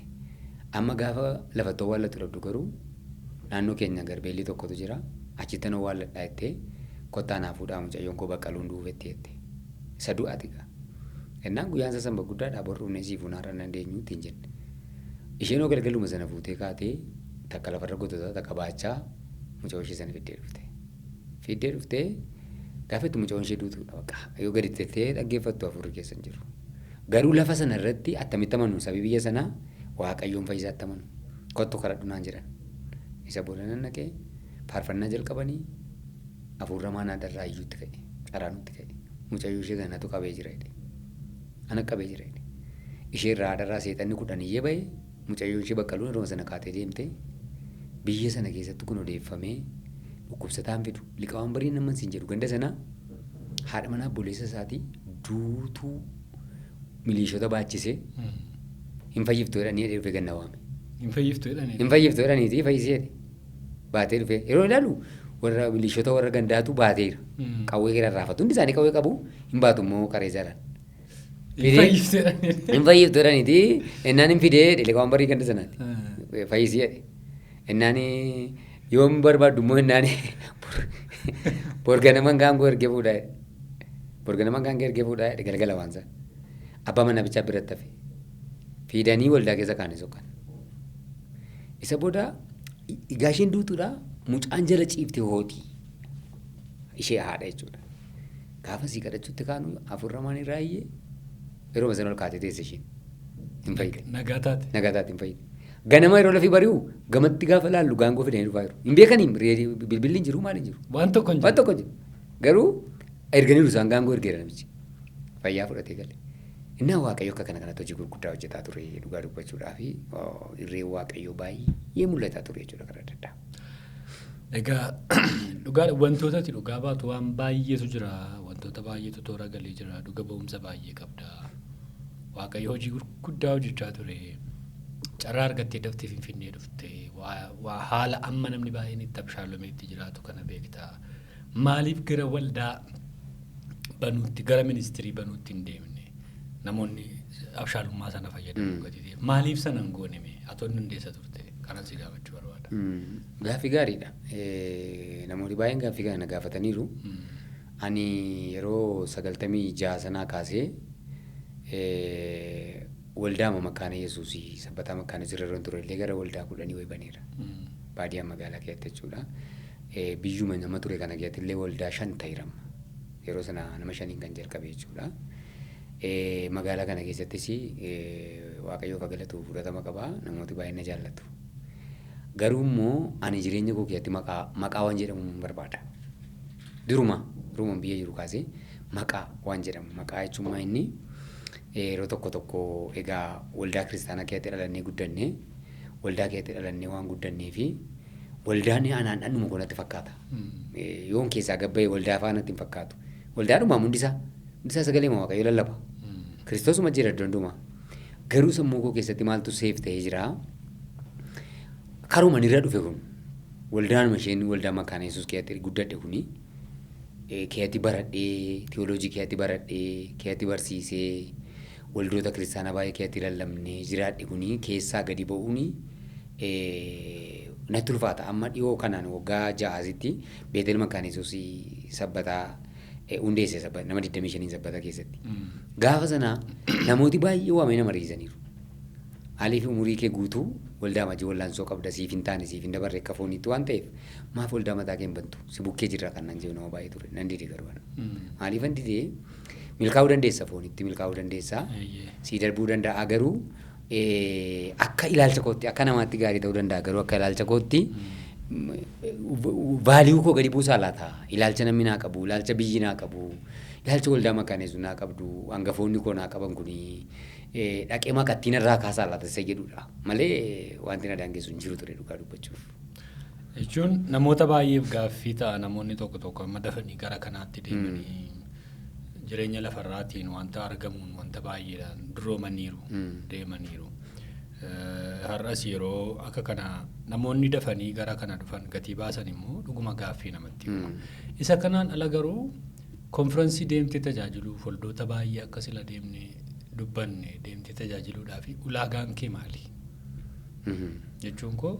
Amma gaafa lafattoo wallattu dhabdu garuu naannoo keenya garbeellii tokkotu jira. Achitti nan walladhaa jettee kottaa naa fuudhaa mucayyoon koo Baqqaluun duufetti jette. Isa du'aati gaa. Innaan guyyaan isa sanba guddaadhaa borruunee sii fuunaarra nan deenyuutti hin jenne. Isheen galgaluma sana fuutee kaatee takka lafarra gototaa takka baachaa mucayyoo ishee sana fiddee dhuftee gaafa itti mucayyoon ishee duutuudha bakka yoo gadi teessee dhaggeeffattu hafuurri keessa hin jiru. Garuu lafa sana irratti attamitti amanu sabii biyya sanaa waaqayyoon fayyisaatti amanu kottu kadhadhu naan jedhan. Isa booda nan dhaqee faarfannaa jalqabanii hafuurra maanaa darraa iyyuutti ka'e caraa nutti ka'e mucayyoo ishee sanatu qabee jira jedhe. Ana qabee jira jedhe. Ishee irraa haadharraa seexanni 10 iyyee ba'e mucayyoo ishee Baqqaluun yeroo sana kaatee deemte biyya sana keessatti kun odeeffamee dhukkubsataan fidu liqaawwan barii nama siin jedhu ganda sana haadha manaa obboleessa isaatii duutuu miliishota baachisee hin fayyiftu jedhanii dhufee ganna waame. Hin fayyiftu jedhanii. Hin fayyiftu jedhaniiti fayyisee baatee dhufee yeroo ilaalu warra miliishota warra gandaatu baateera. Qawwee keessa raafatu hundi isaanii qawwee qabu hin baatu immoo qareessaadhaan. Hin fayyiftu jedhaniiti ennaan hin fidee liqaawwan barii ganda sanaatti fayyisee ennaan yoom barbaaddu immoo ennaan borganaman gaangoo ergee fuudhaa borganaman gaangoo ergee fuudhaa galgala waan sana. Abbaa mana bichaa biratti hafe fiidanii waldaa keessa kaane soqan. Isa booda gaashiin duutuudha mucaan jala ciifte hootii ishee haadha jechuudha. Gaafa sii kadhachuutti kaanu hafuurra maan irraa iyyee yeroo sana ol kaatee teesse isheen hin fayyide. Nagaa taate hin fayyide. Ganama yeroo lafii bari'u gamatti gaafa laallu gaangoo fidanii dhufaa jiru. Hin beekanii bilbilli hin jiru maal hin jiru. Waan tokko hin jiru. Garuu erganiiru isaan gaangoo ergeera namichi. Fayyaa fudhatee galee. Innaa waaqayyo akka kanatti hojii gurguddaa hojjetaa ture dhugaa dubbachuudhaa fi irree waaqayyoo baay'ee mul'ataa ture jechuudha karaa adda addaa. Egaa dhugaa wantootatti dhugaa baatu waan baay'eetu jira wantoota baay'eetu toora galee jira dhuga ba'umsa baay'ee qabda. Waaqayyo hojii gurguddaa hojjechaa ture carraa argattee daftee Finfinnee dhufte waa haala amma namni baay'een itti abshaallomeetti jiraatu kana beektaa. Maaliif gara waldaa banuutti gara ministirii banuutti hin deemne? Namoonni abshaalummaa sana fayyadamu gadi deemu. Maaliif sana hin gooneme? Atoon hundeessa turte kanan si gaafachuu barbaada. Gaaffii gaariidha. Namoonni baay'een gaaffii kana gaafataniiru. Ani yeroo 96 sanaa kaasee waldaa Makaana Yesuusii sabbataa Makaana Jirarroon ture illee gara waldaa 10 wayi baneera. Baadiyyaa magaalaa keessatti jechuudha. Biyyuma nama ture kana keessatti illee waldaa 5 ta'eera. Yeroo sana nama 5 kan jalqabe jechuudha. Magaalaa kana keessattis waaqayyoof galatu fudhatama qaba. Namooti baay'een na jaallatu. Garuu immoo ani jireenya koo keessatti maqaa waan jedhamu barbaada. Duruma biyya jiru kaasee maqaa waan jedhamu. Maqaa jechuun inni yeroo tokko egaa waldaa kiristaanaa keessatti dhalannee guddannee waldaa keessatti dhalannee waan guddannee fi waldaan anaan dhannuma koonatti fakkaata. Yoon keessaa gabba'ee waldaa faanatti hin fakkaatu. Waldaadhuma hundisaa sagalee waaqayyoo lallaba. Kiristoosuma jira danduma. Garuu sammuu koo keessatti maaltu seef ta'ee jira. Karuma irra dhufe kun waldaan isheen waldaa makaana Yesuus keessatti guddadhe kuni keessatti baradhee teoloojii keessatti baradhee keessatti barsiisee waldoota kiristaanaa baay'ee keessatti lallabnee jiraadhe kuni keessaa gadi ba'uuni natti ulfaata. Amma dhiyoo kanaan waggaa 6 Beetel makaana Yesuus sabbataa hundeesse sabbataa nama 25 sabbataa keessatti. Gaafa sana namooti baay'ee waamee nama riisaniiru. Haaliif umurii kee guutuu waldaa majii wallaansoo qabda siif hin taane siif hin dabarre akka fooniitti waan ta'eef maaf waldaa mataa kee hin bantu si bukkee jirra kan nan jiru nama baay'ee ture nan dide garuu maaliif an dide milkaa'uu dandeessa fooniitti milkaa'uu dandeessa si darbuu danda'a garuu akka ilaalcha kootti akka namaatti gaarii ta'uu danda'a garuu akka ilaalcha kootti vaaliyuu koo gadi buusaa laata ilaalcha namni naa qabu ilaalcha biyyi naa qabu ilaalcha waldaa makaaneessu naa qabdu hangafoonni koo naa qaban kunii dhaqee maqattiin irraa kaasaa laata isa jedhudha malee wanti na daangessu hin jiru ture dhugaa dubbachuuf. Jechuun namoota baay'eef gaaffii ta'a namoonni tokko amma dafanii gara kanaatti deemanii jireenya lafarraatiin wanta argamuun wanta baay'eedhaan duroomaniiru deemaniiru. Har'as yeroo akka kana namoonni dafanii gara kana dhufan gatii baasan immoo dhuguma gaaffii namatti hima. Isa kanaan ala garuu konfiraansii deemtee tajaajiluuf waldoota baay'ee akka sila deemnee dubbanne deemtee tajaajiluudhaaf ulaagaan kee maali? Jechuun koo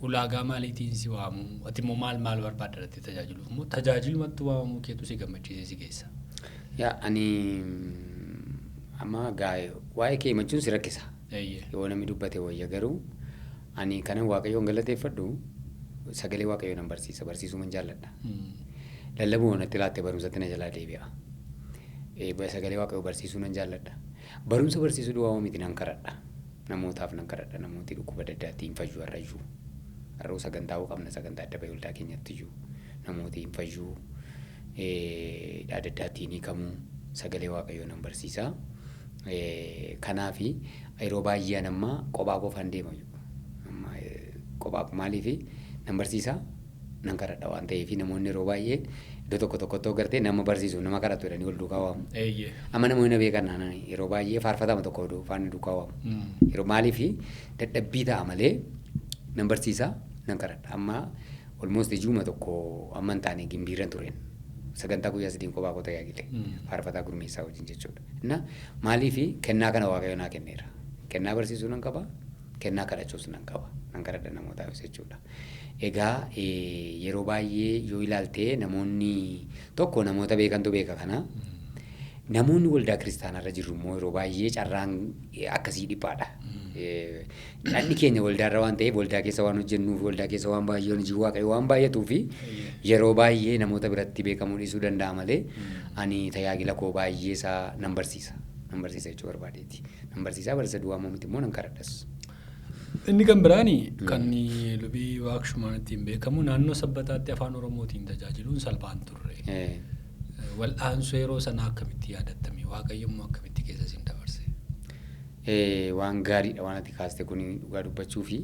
ulaagaa maaliitiin si waamu? Ati immoo maal barbaaddattee tajaajiluuf immoo tajaajilumatti waamamuu keetu si gammachiisee si keessa? Ani amma waa'ee kee himachuun si rakkisa. Yoo namni dubbate wayya garuu ani kanan waaqayyoon galateeffadhu sagalee waaqayyoo nan barsiisuu man jaalladha. Lallabuu natti laatte barumsatti na jalaa deebi'a. Sagalee waaqayyoo barsiisuu nan jaalladha. Barumsa barsiisuu duwwaa miti nan kadhadha. Namootaaf nan kadhadha. Namooti dhukkuba adda addaatiin fayyuu har'ayyuu. Har'uu sagantaa qabna sagantaa adda bahee waldaa keenyatti iyyuu namooti hin fayyuu adda addaatiin hiikamuu sagalee waaqayyoo nan barsiisa. Kanaaf yeroo baay'ee nama kophaa qofaan deema. Kophaa maaliif nan barsiisa nan kadhadha waan ta'eef namoonni yeroo baay'ee iddoo tokkotti gartee nama barsiisu nama kadhatu jedhanii wal duukaa waamu. Amma namoonni beekan yeroo baay'ee faarfatama tokko faana duukaa waamu. Yeroo maaliif dadhabbii ta'a malee nan barsiisa nan kadhadha. Amma almost ijuuma tokko amma hin taane gimbiirran tureen. Sagantaa guyyaa 7 kophaa koo tajaajile faarfataa gurmeessaa wajjin jechuudha. Inna maaliif kennaa kana waaqayyo naa kenneera. Kennaa barsiisuu nan qaba, kennaa kadhachuus nan qaba. Nan kadhadha namootaaf jechuudha. Egaa yeroo baay'ee yoo ilaalte namoonni tokko namoota beekantu beeka kana. Namoonni waldaa kiristaanarra jirru immoo yeroo baay'ee carraan akkasii dhiphaadha. Dhalli keenya waldaarra waan ta'eef waldaa keessa waan hojjennuuf waldaa keessa waan baay'ee hojii waaqayyo waan baay'atuuf yeroo baay'ee namoota biratti beekamuu dhiisuu danda'a malee ani tajaajila koo baay'ee isaa nan barsiisa jechuu barbaadeeti. Nan barsiisa duwwaa miti immoo nan kadhadhas. Inni kan biraani kan lubii waaqshumaan ittiin beekamu naannoo sabbataatti afaan oromootiin tajaajiluun salphaan turre. Wal'aansoo yeroo sanaa akkamitti yaadattame waaqayyommoo akkamitti keessa siin dabarse? Waan gaariidha waan ati kaaste kun dhugaa dubbachuu fi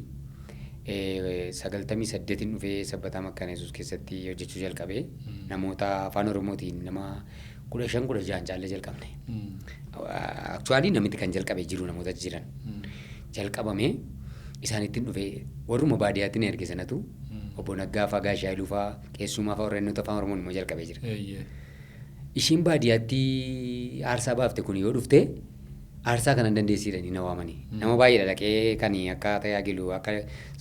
98 dhufee sabbataa makkaana Yesuus keessatti hojjechuu jalqabee namoota afaan oromootiin nama 15-16 caallee jalqabne. Aktuaalii namitti kan jalqabee jiru namoota jiran jalqabame isaanittiin dhufee warruma baadiyyaatti na erge sanatu obbo Naggaa fa'aa Gaashaayiluu fa'aa keessumaa fa'aa warreen afaan oromoon immoo jalqabee jira. Ishiin baadiyyaatti aarsaa baafte kun yoo dhufte aarsaa kana dandeessiidhanii na waamanii. Nama baay'eedha dhaqee kan akka tajaajilu akka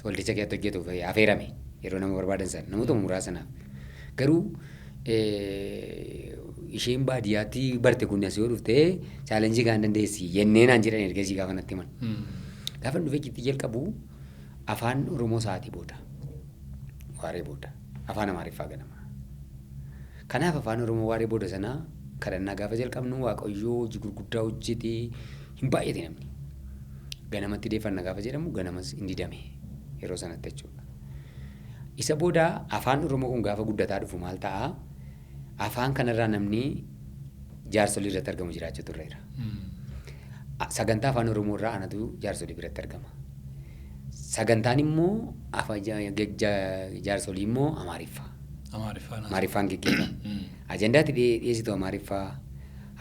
waldicha keessatti hojjetuuf affeerame yeroo nama barbaadan sana namootuma muraasanaaf. Garuu isheen baadiyyaatti barte kun as yoo dhufte chaalenjii kan dandeessi yennee naan jedhan ergasii gaafa natti himan. Gaafa dhufee jitti jalqabu afaan Oromoo sa'aatii booda waaree booda afaan Amaariffaa ganama. Kanaaf afaan Oromoo waaree booda sanaa kadhannaa gaafa jalqabnu waaqayyoo hojii gurguddaa hojjetee hin baay'ate namni. Ganamatti deeffannaa gaafa jedhamu ganamas hin didame yeroo sanatti jechuudha. Isa booda afaan Oromoo kun gaafa guddataa dhufu maal ta'a? Afaan kanarraa namni jaarsolii irratti argamu jiraachuu turreera. Sagantaa afaan Oromoo irraa anatu jaarsolii biratti argama. Sagantaan immoo jaarsolii immoo Amaariffaa. Amaariffaan geggeeffama. Ajandaatti dhiyeessitu Amaariffaa.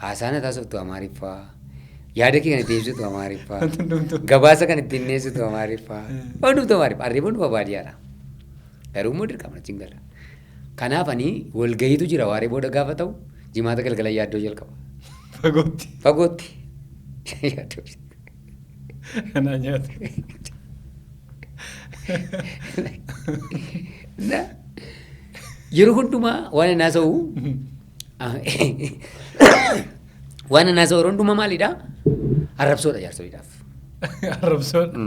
Haasaan taasiftu Amaariffaa. Yaada kee kan itti ibsitu Amaariffaa. Gabaasa kan ittiin dhiyeessitu Amaariffaa. Hundumtuu Amaariffaa. Arriiboon dhufa baadiyyaadha. Garuu immoo dirqama achiin gala. Kanaaf ani walgahiitu jira waaree booda gaafa ta'u jimaata galgala yaaddoo jalqaba. Fagootti. Kanaa nyaata. Yeroo hundumaa waan inni haasa'u waan inni haasa'u yeroo hundumaa maalidha? Arrabsoodha jaarsoliidhaaf. Arrabsoodha.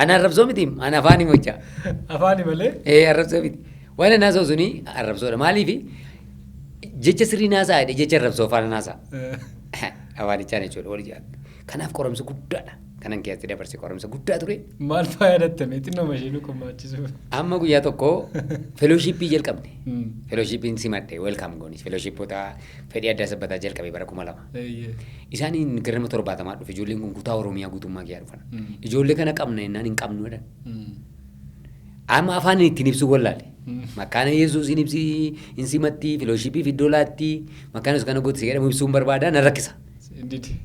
Ana arrabsoo miti ana afaanii mocha. Afaanii malee? Arrabsoo miti. Waan inni haasa'u suni arrabsoodha. Maaliifi jecha sirrii naasaa jecha arrabsoo faana naasaa. Afaanichaan jechuudha. Kanaaf qoramsa guddaadha. Kanan keessatti dabarse qoramsa guddaa ture. Maal fayyadattame xinnoo mashiinuu kummaachisuuf. Amma guyyaa tokko feelooshipii jalqabne. Feelooshipiin simadhe weelkaam goonis feelooshipoota fedhii addaa sabbataa jalqabe bara 2000. Isaaniin gara nama 70 dhufe ijoolleen kun kutaa Oromiyaa guutummaa kiyyaa dhufan. Ijoollee kana qabna jennaan hin qabnu jedhan. Amma afaan ittiin ibsu wallaale. Makaana Yesuus hin ibsi hin simatti feelooshipii iddoo laatti makaana kana gootu jedhamu ibsuun barbaada na rakkisa.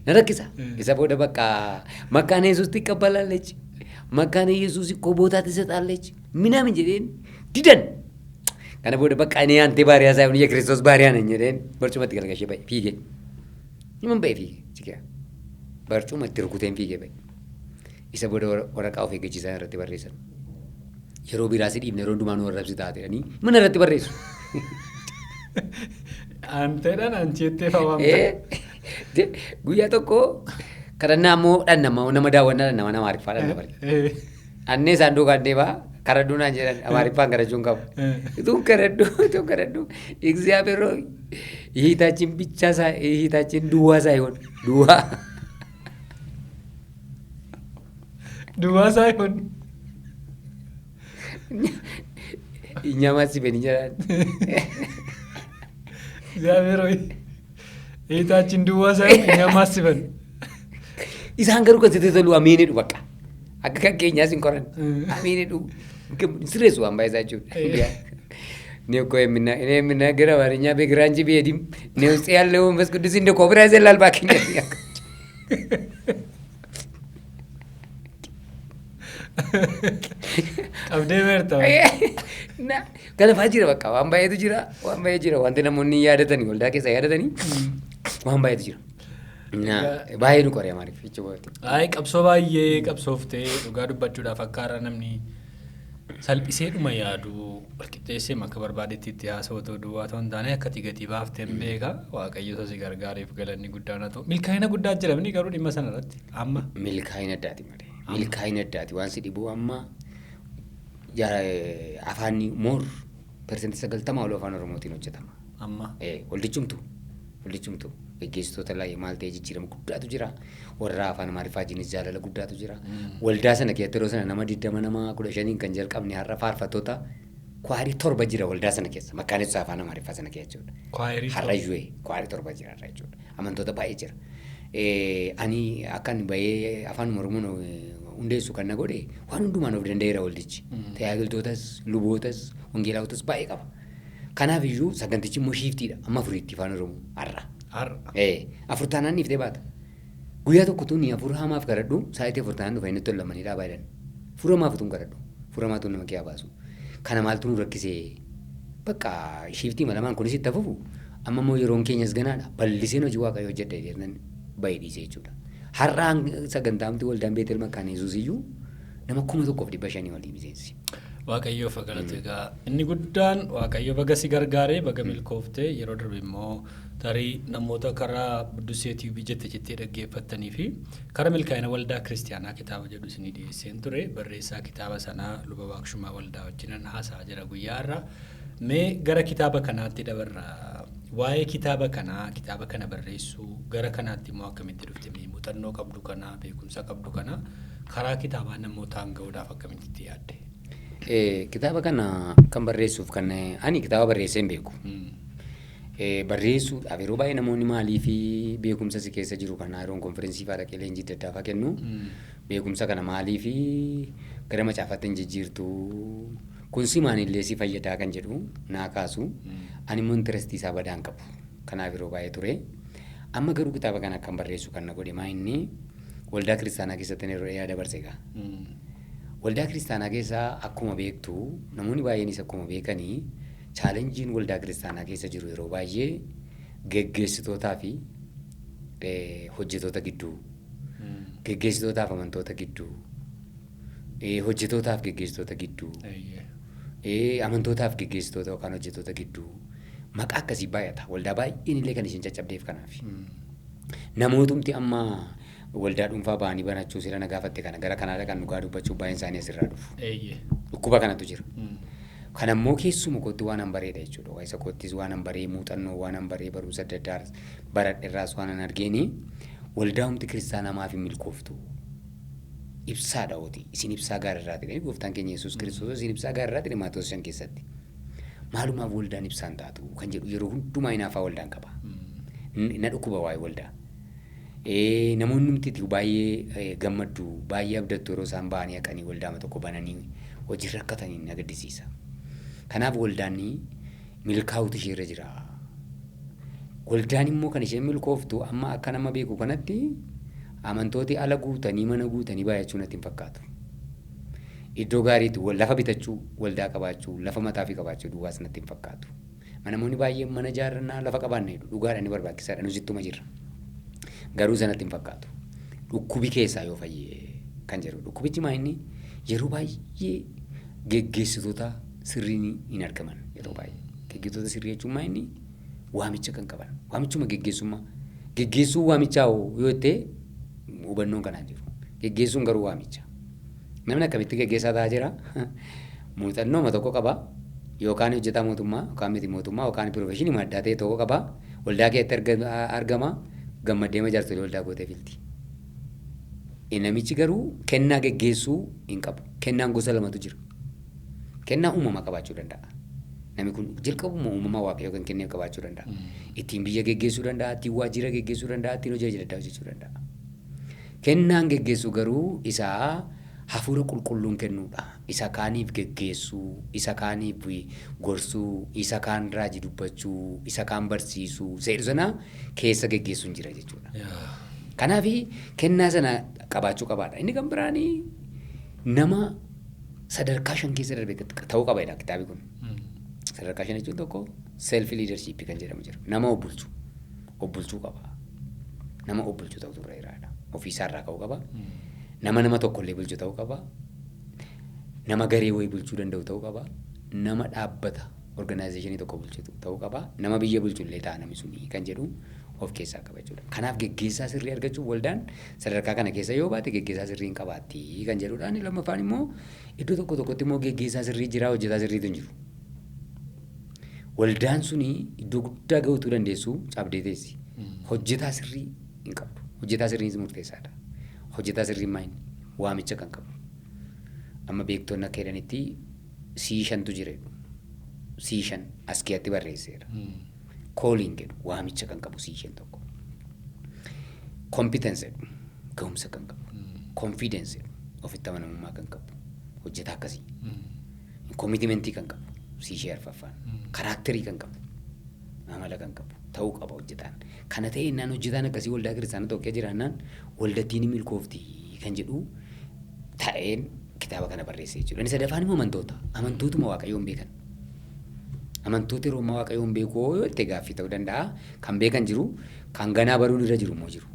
Na rakkisa. Isa booda bakka makaana Yesuus xiqqabbalaallechi. Makaana Yesuus kobootaatti isaxaallechi. Minaamin jedheen didan. Kana booda bakka ani aantee baariyaa isaa biyya Kiristoos baariyaa nan jedheen barcumatti gargashee ba'e fiigee. Himan ba'e fiigee cikiyaa. Barcumatti rukuteen fiigee ba'e. Isa booda waraqaa of eeggachiisaa irratti barreessan. Yeroo biraas dhiibne yeroo hundumaa nu arrabsi taate jedhanii mana irratti barreessu. Aanteedhaan ancheettee faawwamte. Guyyaa tokko kadhannaa ammoo dhannamaa nama daawwannaa dhannamaa nama Amaariffaa dhanna bari. Annee isaan duukaa deebaa karaduu naan jedhan Amaariffaan karachuun qabu. Ituun karaduu እግዚአብሔር ሆይ ይሂታችን ብቻ ይሂታችን ድዋ ሳይሆን ድዋ ሳይሆን እኛ ማስበን ይችላል። እግዚአብሔር ሆይ ይሂታችን ድዋ ሳይሆን እኛ ማስበን isaan garuu kan sitti ameen jedhu bakka akka kan keenyaas hin qoran ameen jedhu sirreessu waan baay'isaa jechuudha. Ni እኮ የሚናገር አማርኛ በግራ እንጂ በየዲም እኔ ውስጥ ያለው መንፈስ ቅዱስ እንደ ኮብራ ይዘላል ባክኝ። Abdee beertaa. Galafaa jira bakka waan baay'eetu jira waan baay'ee jira wanti namoonni yaadatanii waldaa keessa yaadatanii waan baay'eetu jira. Baay'ee nu qoree maaliif jechuudha. Ayi qabsoo baay'ee qabsooftee dhugaa dubbachuudhaaf akka har'a namni salphisee dhuma yaadu walqixxeessee akka barbaadetti itti haasa'u ta'uu duwwaa ta'uu hin taane akka gatii baafteen beeka waaqayyo si gargaareef galanni guddaan haa ta'u. Milkaa'ina guddaa jira inni garuu dhimma sanarratti amma. Milkaa'ina addaati malee. Milkaa'ina addaati waan si dhibuu amma afaan moor persentii 90 ol afaan Oromootiin hojjetama. Amma. Waldichumtu gaggeessitoota maal ta'ee jijjiirama guddaatu jira. Warra afaan Amaariffaajiinis jaalala guddaatu jira. Waldaa sana keessatti yeroo sana nama 20 nama 15 kan jalqabne har'a faarfattoota kwaarii 7 jira waldaa sana keessa. Makkaanessa afaan Amaariffaa sana keessa jechuudha. Kwaarii har'a iyyuu kwaarii 7 jira har'a jechuudha. Amantoota baay'ee jira. Ani akkan bahee afaan Oromoo hundeessu kan na godhe waan hundumaan of danda'eera waldichi. Tajaajiltootas, lubootas, wangeelaawotas baay'ee qaba. Kanaaf iyyuu sagantichi immoo shiiftiidha. Amma afuriitti afaan Oromoo har'a. Afur taanaan niiftee baata. Guyyaa tokko tuni afur hamaaf kadhadhu sa'aatii afur taanaan dhufa inni tollamanii dhaabaa jedhan. Fura hamaaf tun kadhadhu. Fura hamaatu nama kee baasu. Kana maaltu nu rakkisee bakka shiiftii malamaan kunis itti hafuuf amma immoo yeroon keenyas ganaadha. Bal'iseen hojii waaqayyoo hojjedha jedhan baay'ee dhiisee jechuudha. Har'aan sagantaamti waldaan Beetel Makkaan Yesuus iyyuu nama 1,500 olii miseensi. Waaqayyoo fagalate egaa inni guddaan waaqayyo baga si gargaaree baga milkooftee yeroo darbe immoo tarii namoota karaa Budduseetii jettee dhaggeeffattanii fi karaa milkaa'ina waldaa kiristiyaanaa kitaaba jedhu isinii dhiyeesseen ture barreessaa kitaaba sanaa luba Waaqshumaa waldaa wajjinan haasaa jira guyyaa irraa mee gara kitaaba kanaatti dabarra Waa'ee kitaaba kana barreessuu gara kanaatti immoo akkamitti dhufte muuxannoo qabdu kana beekumsa qabdu kana karaa kitaabaa namootaan gahuudhaaf akkamitti yaadde? Kitaaba kana kan barreessuuf kan ani kitaaba barreessee hin beeku. Barreessuudhaaf yeroo baay'ee namoonni maalii fi beekumsa si keessa jiru kana yeroon konferensii fa'aa dhaqee leenjii adda addaa kennu beekumsa kana maalii fi gara macaafaatti hin jijjiirtu kun si maanillee si fayyadaa kan jedhu naa kaasu ani immoo intirestii isaa badaan qabu kanaaf yeroo baay'ee ture amma garuu kitaaba kana kan barreessu kan na godhe maa inni waldaa kiristaanaa keessatti yeroo yaada barseegaa. Waldaa kiristaanaa keessaa akkuma beektu namoonni baay'eenis akkuma beekanii chaalenjiin waldaa kiristaanaa keessa jiru yeroo baay'ee geggeessitootaa fi hojjetoota gidduu geggeessitootaaf amantoota gidduu hojjetootaaf geggeessitoota gidduu amantootaaf geggeessitoota yookaan hojjetoota gidduu maqaa akkasii baay'ata waldaa baay'een illee kan isheen caccabdeef kanaaf namootumti amma waldaa dhuunfaa ba'anii banachuu sira na gaafatte kana gara kanaadha kan dhugaa dubbachuu baay'een isaanii asirraa dhufu. Dhukkuba kanatu jira. Kan ammoo keessuma kootti waan an bareedha jechuudha. Waa isa koottis waan an baree muuxannoo waan an baree barumsa adda addaa baradheerraas waan an argeeni waldaa humti kiristaanaa maaf hin milkooftu. Ibsaadha hooti. Isin ibsaa gaariirraa jedhanii gooftaan keenya Yesuus Kiristoos isin ibsaa gaariirraa jedhe Maatewos 5 keessatti. Maalumaaf waldaan ibsaan taatu kan jedhu yeroo hundumaa inaafaa waldaan qaba. Na dhukkuba waa'ee waldaa. Namoonni nuti baay'ee gammaddu baay'ee abdattu yeroo isaan ba'anii haqanii waldaama tokko bananii hojii rakkatanii na gaddisiisa. Kanaaf waldaan milkaa'utu ishee irra jira. Waldaan immoo kan isheen milkooftu amma akka nama beeku kanatti amantooti ala guutanii mana guutanii baay'achuu natti hin fakkaatu. Iddoo gaariitti lafa bitachuu waldaa qabaachuu lafa mataa fi qabaachuu duwwaas natti hin fakkaatu. Namoonni baay'een mana ijaarrannaa lafa qabaanne dhugaadhaan ni barbaachisaadha nusittuma jirra. Garuu sanatti hin fakkaatu. Dhukkubi keessaa yoo fayyee kan jedhu dhukkubichi maa inni yeroo baay'ee geggeessitoota sirriin hin argaman yeroo baay'ee geggeessitoota sirrii jechuun maa inni waamicha kan qaban waamichuma geggeessummaa geggeessuu waamichaa yoo ta'e hubannoon kanaan jiru geggeessuun garuu waamicha namni akkamitti geggeessaa ta'aa jira muuxannooma tokko qaba yookaan hojjetaa mootummaa yookaan miti mootummaa yookaan pirofeshinii maddaa ta'e tokko qaba waldaa keessatti argama. Gammaddee majaartolii waldaa gootee filti. Namichi garuu kennaa geggeessuu hin qabu. Kennaan gosa lamatu jira. Kennaa uumamaa qabaachuu danda'a. Namni kun jalqabuma uumamaa waaqayyoo kan kenneef qabaachuu danda'a. Ittiin biyya geggeessuu danda'a, ittiin waajjira geggeessuu danda'a, ittiin hojii adda addaa hojjechuu danda'a. Kennaan geggeessuu garuu isaa hafuura qulqulluun kennuudha. Isa kaaniif geggeessuu, isa kaaniif gorsuu, isa kaan raajii dubbachuu, isa kaan barsiisuu, seeru sana keessa geggeessuun jira jechuudha. Kanaaf kennaa sana qabaachuu qabaadha. Inni kan biraanii nama sadarkaa 5 keessa darbe ta'uu qabaadha kitaabi kun. Sadarkaa 5 jechuun tokko self leadership kan jedhamu jira. Nama obbulchuu qaba. Nama obbulchuu ta'utu irra jiraadha. Ofiisaarraa ka'uu qaba. Nama tokkollee bulchu ta'uu qaba. Nama garee wayii bulchuu danda'u ta'uu qaba. Nama dhaabbata organizationii tokko bulchu ta'uu qaba. Nama biyya bulchullee ta'a namni suni kan jedhu of keessaa qaba jechuudha. Kanaaf geggeessaa sirrii argachuuf waldaan sadarkaa kana keessa yoo baate geggeessaa sirrii hin qabaatti kan jedhudhaan lammaffaan immoo iddoo tokko tokkotti immoo geggeessaa sirrii jira hojjetaa sirriitu hin jiru. Waldaan suni iddoo guddaa ga'uutuu dandeessu cabdee teessi. Hojjetaa sirrii hin qabdu. Hojjetaa sirriin murteessaadha. Hojjetaa sirrii maayini waamicha kan qabu. Amma beektoonni akka jedhanitti C5tu jira. C5 as keessatti barreesseera. Kooliin jedhu waamicha kan qabu C5 tokko. Competence jedhu gahumsa kan qabu. Confidence jedhu ofitti amanamummaa kan qabu. Hojjetaa akkasii. Commitmentii kan qabu. C5 arfaffaan. Karaakterii kan qabu. Amala kan qabu. Ta'uu qaba hojjetaan. Kana ta'e innaan hojjetaan akkasii waldaa kiristaanaa tokko jiraannaan waldattiin milkoofti kan jedhu ta'een kitaaba kana barreessee jechuudha. Inni sadaffaan immoo amantoota. Amantootuma waaqayyoon beekan. Amantoota yeroo ammaa waaqayyoon beekuu yoo itti gaaffii ta'uu danda'a. Kan beekan jiru, kan ganaa baruun irra jiru immoo jiru.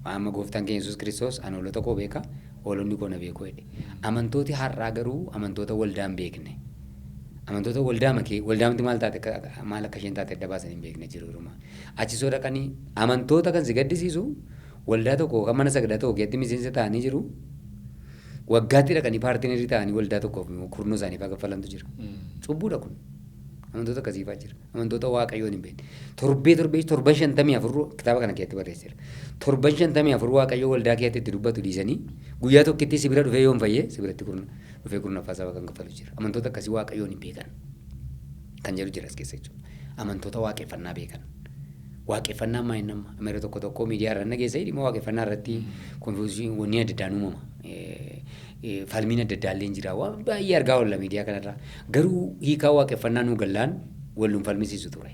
Amma gooftaan keenya Yesuus Kiristoos ani hoolota koo beeka, hoolonni koo na beekuu jedhe. Amantooti har'aa garuu amantoota waldaan beekne. Amantoota waldaamti maal akka isheen taate adda baasanii hin beekne jiru yeroo achisoo dhaqanii amantoota kan si gaddisiisu waldaa tokko kan mana sagadaa tokko keessatti miseensa ta'anii jiru. Waggaatti dhaqanii paartineerii ta'anii waldaa tokkoof kurnoo isaanii faa kaffalantu jira. Cubbuudha kun. Amantoota akkasiifaa jira. Amantoota waaqayyoon hin beekne. Torbee 54 kitaaba kana keessatti barreesseera. 54 waaqayyoo waldaa keessatti itti dubbatu dhiisanii guyyaa tokkitti si bira dhufee yoo hin fayyee si biratti dhufee kurnaffaa saba kan kaffalu jira. Amantoota akkasii waaqayyoon hin beekan kan jedhu jira as keessa jechuudha. Amantoota waaqeffannaa beekan. Waaqeffannaa maal nama ameera tokko miidiyaa irra nageessa dhimma waaqeffannaa irratti konfuuziin wanni adda addaan uumama. Falmiin adda addaallee hin jira. Waan baay'ee argaa oolla miidiyaa kanarraa. Garuu hiikaa waaqeffannaa nuu gallaan wal nu falmisiisu ture.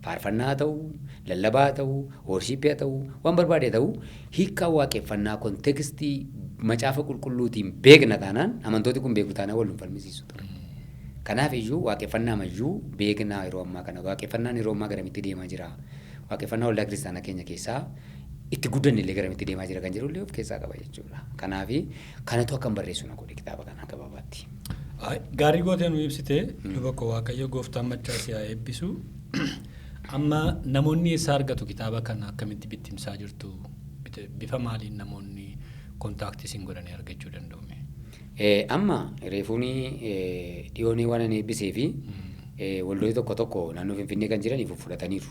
Faarfannaa haa ta'u, lallabaa haa ta'u, horshiippii haa ta'u, waan barbaade haa ta'u hiikaa waaqeffannaa kontekstii macaafa qulqulluutiin beekna taanaan amantooti kun beeku taanaan wal nu falmisiisu ture. Kanaaf iyyuu waaqeffannaa mayyuu beeknaa yeroo ammaa kana waaqeffannaan yeroo ammaa garamitti deemaa jira. Waaqeffannaa waldaa kiristaanaa keenya keessaa itti guddanne illee garamitti deemaa jira kan jedhu illee of keessaa qaba jechuudha. Kanaaf kanatu akkan barreessu na godhe kitaaba kana gabaabaatti. Gaarii gootee nu ibsite luba koo Waaqayyo gooftaan machaasii haa eebbisu. Amma namoonni eessaa argatu kitaaba kana akkamitti bittimsaa jirtu? Bifa maaliin namoonni kontaaktii isin godhanii argachuu danda'u? Amma reefuun dhiyoonii waan ani eebbisee fi waldoonni tokko naannoo Finfinnee kan jiranii fudhataniiru.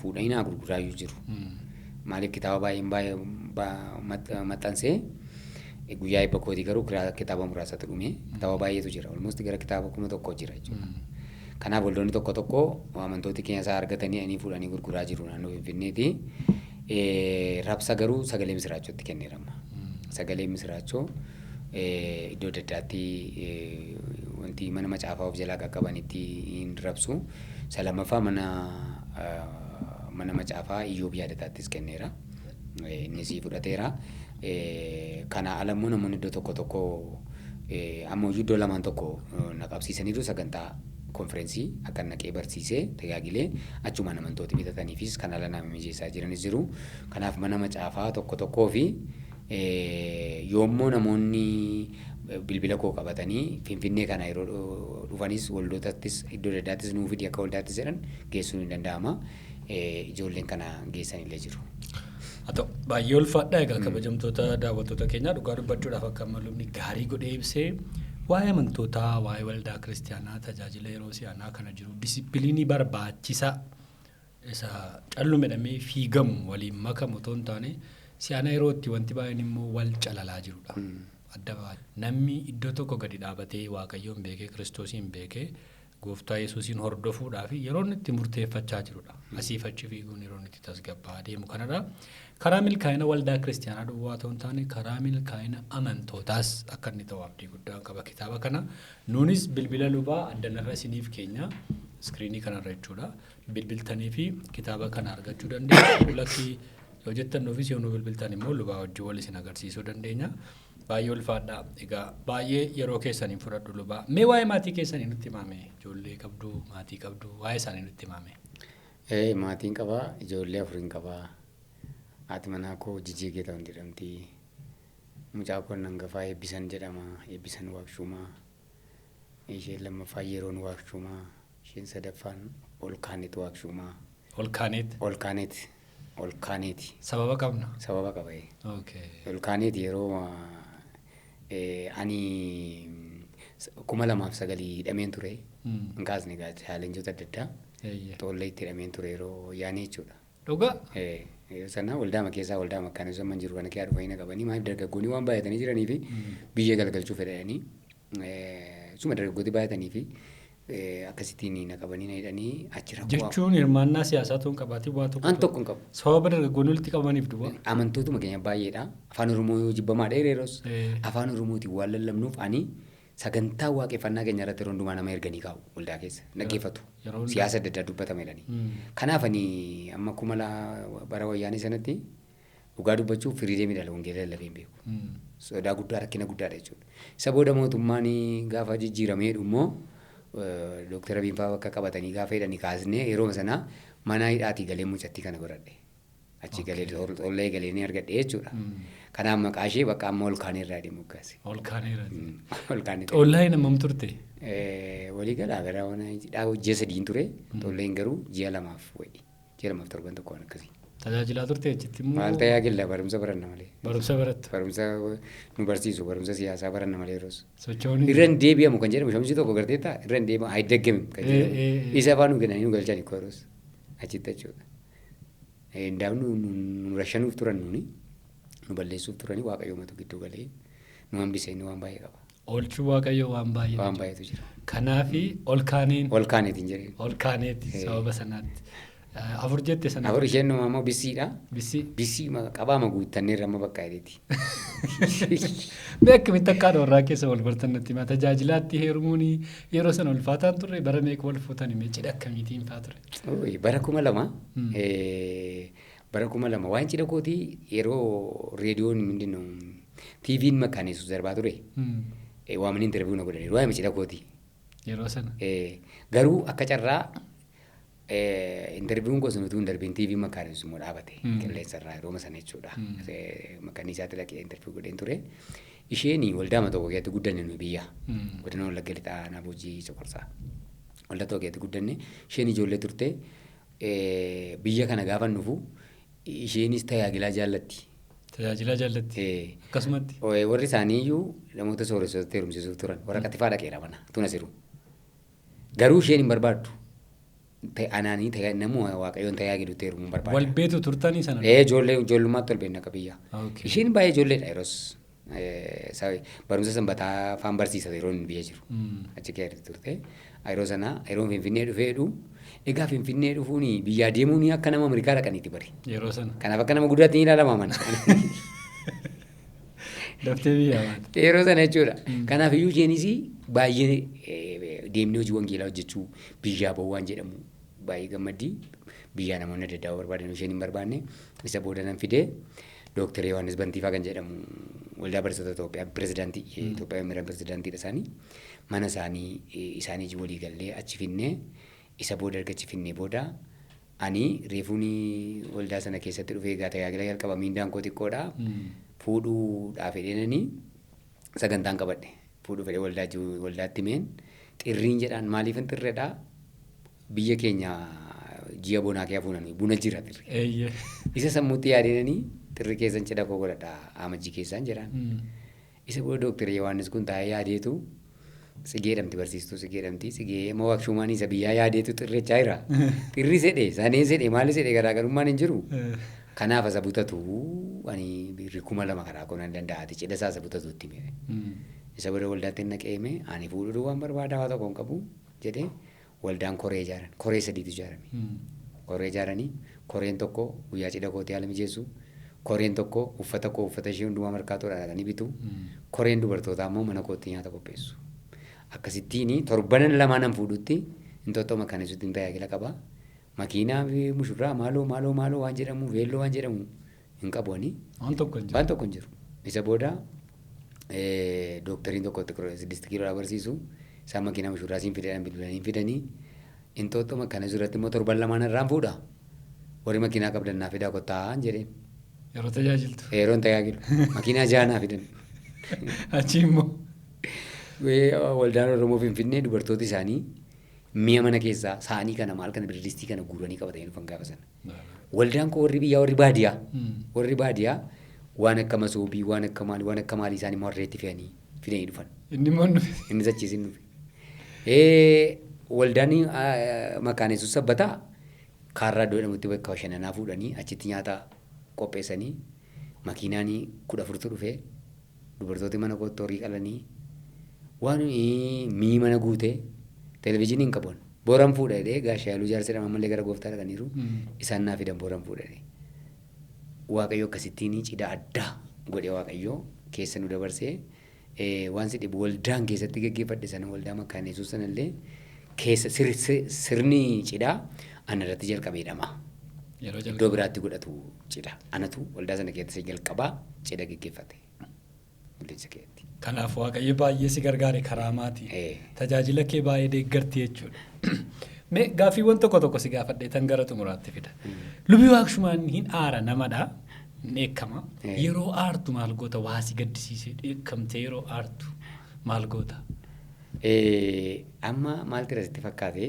Fuudhanii naa gurguraayyuu jiru. Maaliif kitaaba baay'een maxxansee guyyaa eebba kootii garuu kitaaba muraasatu dhume kitaaba baay'eetu jira. Olmosti gara kitaaba 1,000 jira jechuudha. Kanaaf waldoonni tokko amantooti keenya isaa argatanii ani fuudhanii gurguraa jiru naannoo Finfinneeti. Raabsa garuu sagalee misiraachooti kenneerama. Sagalee misiraachoo iddoo adda addaatti wanti mana macaafaa of jalaa qaqqabanitti hin rabsu. Lammaffaa mana macaafaa Iyyoob yaadataattis kenneera. Innis fudhateera. Kana alammoo namoonni iddoo tokko ammoo iddoo lamaan tokko naqabsiisaniiru sagantaa konferensii akka naqee barsiisee tajaajilee achumaan amantooti bitataniifis kan ala nama mijeessaa jiranis jiru. Kanaaf mana macaafaa tokkoo fi yoommoo namoonni bilbila koo qabatanii Finfinnee kana yeroo dhufanis waldootattis iddoo adda addaattis nuu fidi akka waldaattis jedhan geessuun ni danda'ama. Ijoolleen kana geessan illee jiru. Haa ta'u baay'ee ulfaadha egaa kabajamtoota daawwattoota keenyaa dhugaa dubbachuudhaaf akka malumni gaarii godhee ibsee waa'ee amantootaa waa'ee waldaa kiristaanaa tajaajila yeroo si'aanaa kana jiru disipiliinii barbaachisaa isa callu midhamee fiigamu waliin makamu otoo hin taane si'aana yerootti wanti baay'een immoo wal calalaa jirudha. Adda baay'ee namni iddoo tokko gadi dhaabatee waaqayyoon beekee kiristoosiin beekee gooftaa Yesuusiin hordofuudhaaf yeroo inni itti murteeffachaa jirudha. Asiif achi fiiguun yeroo inni itti tasgabbaa deemu kanadha. Karaa milkaa'ina waldaa kiristaanaa duwwaa ta'uu hin taane karaa milkaa'ina amantootaas akka inni ta'u abdii guddaa qaba kitaaba kana. Nuunis bilbila lubaa addanarra isiniif keenya iskiriinii kanarra jechuudha. Bilbiltanii fi kitaaba kana argachuu dandeenya. Lakkii yoo jettan nuufis yoo nu bilbiltan immoo lubaa wajjin wal isin agarsiisuu dandeenya. Baay'ee ulfaadha. Egaa baay'ee yeroo keessaniin fudhadhu lubaa. Mee waa'ee maatii keessanii nutti himame? Ijoollee qabdu, maatii qabdu, waa'ee isaanii nutti himame? Maatiin qabaa, ijoollee 4 qabaa. Haati manaa koo Jijjiigee ta'uun jedhamti. Mucaa koo hangafaa Eebbisan jedhama. Eebbisan Waaqshumaa. Isheen lammaffaa Yeroon Waaqshumaa. Isheen sadaffaan Olkaanet Waaqshumaa. Olkaaneeti. Sababa qabna? Sababa qaba. Olkaaneeti yeroo ani 2009 hidhameen ture. Inkaasni egaa chaalenjoota adda addaa. Tollee itti hidhameen ture yeroo yaanii jechuudha. Dhugaa? Sana waldaama keessaa waldaama akkaan isa jiru kana keessaa dhufanii qabanii maaliif dargaggoonni waan baay'atanii jiranii fi biyya galgalchuu fedhanii suma dargaggooti baay'atanii fi akkasittiin naqabanii hidhanii achirra bu'aa. Jechuun hirmaannaa siyaasaa ta'uun qabaatii bu'aa tokko. An tokko hin qabu. Sababa dargaggoonni walitti qabamaniif duwwaa. Amantootuma keenya baay'eedha. Afaan Oromoo yoo jibbamaa dheereeros afaan Oromootiin waan lallabnuuf ani sagantaa waaqeffannaa keenya irratti yeroo hundumaa nama erganii kaa'u waldaa keessa naggeeffatu. Siyaasa adda addaa dubbatama jedhanii. Kanaaf ani amma bara wayyaanii sanatti dhugaa dubbachuuf firiidee midhaan wangeela lallabeen beeku. Sodaa guddaa rakkina guddaadha jechuudha. Isa booda mootummaan gaafa jijjiiramee immoo Dooktara Biinfaa bakka qabatanii gaafa hidhanii kaasnee yeroo sanaa mana hidhaatii galee mucattii kana godhadhe. Achi galee tollee galee ni argadhe jechuudha. Kanaaf maqaa ishee bakka amma Olkaaneerraa deemu gaasi. Olkaaneerraa. Tollee namam turte? Walii galaa gara ji'a 3 ture. Tolleen garuu ji'a 2 wayi. Ji'a 2 torban tokko waan akkasii. Tajaajilaa turte jechuutti immoo. Maal tajaajila barumsa baranna malee. Barumsa barattu. Barumsa nu barsiisu barumsa siyaasaa baranna malee yeroos. Sochoonni. Irra hin deebi'amu kan jedhamu shamsi tokko garteetta irra hin deebi'amu haa deeggamu kan jedhamu. Isa afaan nu kennanii nu galchan ikkoo yeroos achitti jechuudha. Indaaf nu rashanuuf turan nuni nu balleessuuf turanii waaqayyoomatu gidduu galee nu hambisee inni waan baay'ee qaba. Oolchuu waaqayyoo waan baay'eetu jira. Kanaafi ol kaaniin. Ol kaaneetiin jedhee. Ol kaaneeti sababa sanaatti. Afur jette sana. Afur isheen immoo bisiidha. Bisii. Bisii qabaama guuttannee amma bakka jedheeti. Beekamitti akka warraa keessa wal bartan natti hima tajaajilaatti heerumuun yeroo sana ulfaataan turre bara meeqa wal fuutan himee cidha akkamiitiin fa'aa ture. Bara 2000 bara 2000 waan cidha kootii yeroo reediyoon mindinoo TV'n makaaneessu darbaa ture. Waamni interviiyuu na godhanii waa'ee cidha kootii. Yeroo sana. Garuu akka carraa interviiyuun gosa nuti darbiin TV makaaneessu immoo dhaabate qilleensarraa yeroo sana jechuudha. Makaniisaatti dhaqee interviiyuu godheen ture. Isheen waldaa tokko keessatti guddanne nu biyya. Godina Wallagga Lixaa Naabojii Soqorsaa. Waldaa tokko keessatti guddanne isheen ijoollee turte biyya kana gaafa nufu isheenis tajaajilaa jaallatti. Tajaajilaa jaallatti. Akkasumatti. Warri isaanii iyyuu namoota sooressitoota heerumsiisuuf turan warra qatifaa dhaqeera mana tuna siru. Garuu isheen hin barbaaddu. Anaanii namuu waaqayyoon tajaajilutti heerumuun barbaada. Wal beetu turtanii sana. Ijoollummaatti wal beekna qabiyya. Isheen baay'ee ijoolleedha yeroos barumsa sanbataa afaan barsiisa yeroo inni biyya jiru. Achi keessatti turte. Yeroo sana yeroo Finfinnee dhufeedhu egaa Finfinnee dhufuun biyyaa deemuun akka nama Ameerikaa dhaqaniiti bari. Yeroo sana. Kanaaf akka nama guddaatti ni ilaalama mana. Daftee biyyaa waan. Yeroo sana jechuudha. Kanaaf iyyuu isheenis baay'ee deemnee hojii wangeelaa hojjechuu biyyaa bahuu waan jedhamu baay'ee gammaddii biyyaa namoonni adda addaa barbaadan isheen hin barbaanne isa booda nan fidee Dooktar Yohaannis Bantiifaa kan jedhamu waldaa barsiisota Itoophiyaa pirezidaantii Itoophiyaa miira pirezidaantiidha isaanii mana isaanii walii gallee achi finnee isa booda erga achi finnee booda ani reefuun waldaa sana keessatti dhufee egaa tajaajila jalqaba miindaan koo xiqqoodha fuudhuudhaaf fedheenanii sagantaan qabadhe fuudhuu fedhee waldaatti meen xirriin jedhaan maaliifin xirreedhaa biyya keenya ji'a bonaa kee hafuunanii buna jira xirri. Isa sammuutti yaadinanii xirri keessan cidha koo godhadhaa amajjii keessaan jedhaan. Isa booda Dooktar Yohaannis kun taa'ee yaadeetu sigeedhamti barsiistuu sigeedhamti sigee amma waaqshumaan isa biyyaa yaadeetu xirrechaa jira. Xirri sedhe sanee sedhe maali sedhe garaagarummaan hin jiru. Kanaaf asa butatu ani birri 2000 karaa koonaan danda'aati cidha isaa asa butatuutti mee. Isa booda waldaatti naqeeme ani fuudhuu waan barbaadaa waa tokko hin qabu jedhee waldaan koree ijaaran koree sadiitu ijaarame. Koree ijaaranii koreen tokko guyyaa cidha kootii haala mijeessu koreen tokko uffata ishee hundumaa markaatoodhaan dhaqanii bitu koreen dubartootaa immoo mana kootti nyaata qopheessu. Akkasittiin torban lamaan fuudhutti intottoo makaaneessuutti hin tajaajila qaba. Makiinaa mushurraa maaloo waan jedhamu veelloo waan jedhamu hin qabu ani. Waan tokko hin jiru. Isa booda dooktariin tokko distikiiroo barsiisu isaan makiinaa mushurraa siin fidanii intottoo makaaneessuu irratti immoo torban lamaan irraan fuudha. Warri makiinaa qabdannaa fidaa kottaan jedheen. Yeroo tajaajiltu. Yeroon tajaajilu makiinaa jaanaa fidan. Achi immoo. Waldaan Oromoo Finfinnee dubartoota isaanii mi'a mana keessaa saanii kana maal kana birdistii kana guuranii qabatanii dhufan gaafa sana. Waldaan koo warri biyyaa warri baadiyyaa waan akka masoobii waan akka maalii isaanii immoo harreetti fe'anii fidanii dhufan. Inni immoo nufi. Innis achiisin nufi. Waldaan makaaneessuu sabbataa kaarraa iddoo jedhamutti bakka bashannanaa fuudhanii achitti nyaata qopheessanii makiinaan 14 dhufee dubartooti mana kootti horii qalanii waan mii mana guutee televezyiinii hin qaban booran fuudhadhee gaashaa yaaluu jaarsa jedhama ammallee gara gooftaa dhaqaniiru isaan naa fidan booran fuudhadhee waaqayyo akkasittiin cidha addaa godhee waaqayyo keessa nu dabarsee waan si dhibu waldaan keessatti gaggeeffadhe sana waldaa makaaneessuu sanallee keessa sirni cidhaa ana irratti jalqabeedhama. Iddoo biraatti godhatu cidha anatu waldaa sana keessatti jalqabaa cidha gaggeeffate. Kanaaf waaqayyo baay'ee si gargaare karaa maatii. Tajaajila kee baay'ee deeggarti jechuudha. Mee gaaffiiwwan tokko si gaafadhee tan gara xumuraatti fida. Lubii waaqshumaan hin aara namadha. Eekkama. Yeroo aartu maal goota waa si gaddisiisee eekkamtee yeroo aartu maal goota? Amma maaltu irratti fakkaate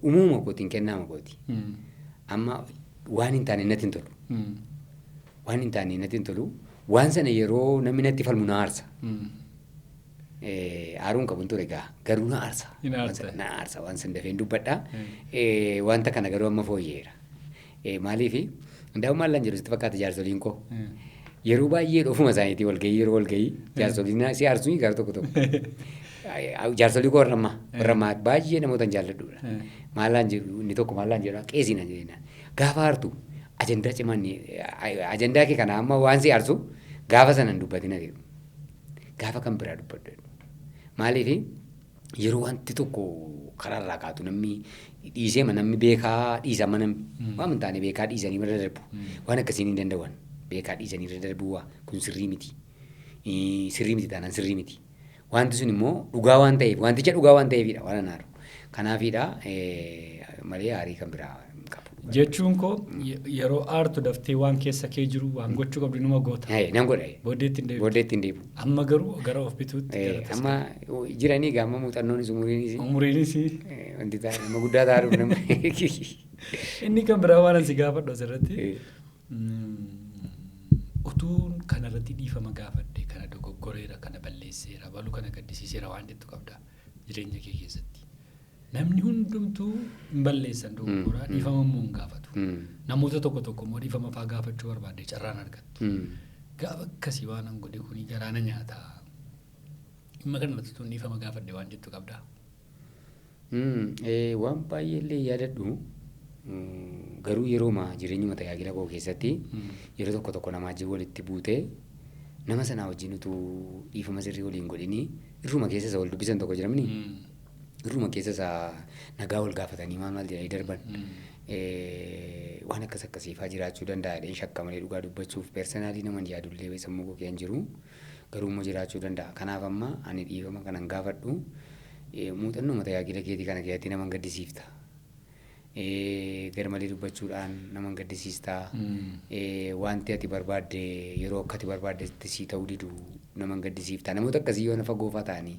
uumama kootiin kennaama kooti. Amma waan hin taane natti hin tolu. Waan hin taane natti hin tolu. Waan sana yeroo namni natti falmu na aarsa. Aaruun qabu hin ture garuu na aarsa. Na aarsa waan san dafeen dubbadha. Wanta kana garuu amma fooyyeera. Maaliifi hundaa'u maal lan jedhu sitti fakkaata jaarsoliin koo. Yeroo baay'ee dhofuma isaaniitii walgahii yeroo walgahii jaarsoliin si aarsuun gara tokko tokko. Jaarsolii koo warra ammaa baay'ee namoota jaalladhuudha. Maalaan jedhu inni tokko maalaan jedhu qeesina jedhina. Gaafa aartu ajandaa cimaan ajandaa kee kana amma waan si aarsu gaafa sana hin dubbatina jedhu. Gaafa kan biraa dubbadhu. Maaliifi yeroo wanti tokko karaarraa kaatu namni dhiiseema namni beekaa dhiisama namni waan hin taane beekaa dhiisanii irra darbu. Waan akkasiin hin danda'an beekaa dhiisanii irra darbu kun sirrii miti. Sirrii miti taanaan sirrii miti. Wanti sun immoo dhugaa waan ta'eef wanticha dhugaa waan ta'eefidha waan anaaru. Kanaafidha malee aarii kan biraa qabu. Jechuun koo yeroo aartu daftee waan keessa kee jiru waan gochuu qabdu numa goota. Nan godha. Booddeetti hin deebi'u. Booddeetti hin deebi'u. Amma garuu gara of bituutti. Amma jiranii gaama muuxannoonis umuriinis. Umuriinis. Wanti taa'e nama guddaa taa'uuf nama. Inni kan biraa waan asi gaafadhu asirratti. Utuun kanarratti dhiifama gaafadhe kana dogoggoreera kana balleesseera baluu kana gaddisiiseera waan jettu qabda jireenya kee keessatti. Namni hundumtuu hin balleessan dogoggoraa dhiifama immoo hin gaafatu. Namoota tokko tokko immoo dhiifama fa'aa gaafachuu barbaadde carraan argattu. Gaafa akkasii waan an godhe kuni garaana nyaata. Dhimma kanarratti tun dhiifama gaafadhe waan jettu qabda. Waan baay'eellee yaadadhu. Garuu yerooma jireenyuma tajaajila koo keessatti yeroo tokko tokko namaa wajjin walitti buutee nama sanaa wajjin utuu dhiifama sirrii waliin godhini irruma keessa isa wal dubbisan tokko jiramni irruma keessa isa nagaa wal gaafatanii maal jedhanii darban waan akkas akkasiifaa jiraachuu danda'a shakka malee dhugaa dubbachuuf personaalii naman yaadullee sammuu koo keessa jiru garuu immoo jiraachuu danda'a. Kanaaf amma ani dhiifama kanan gaafadhu muuxannoo tajaajila keetii kana keessatti naman gaddisiifta. Garmalee dubbachuudhaan nama gaddisiistaa. Wanti ati barbaadde yeroo akka ati barbaaddetti sii ta'uu didu nama gaddisiiftaa. Namoota akkasii yoo nafa goofaa ta'anii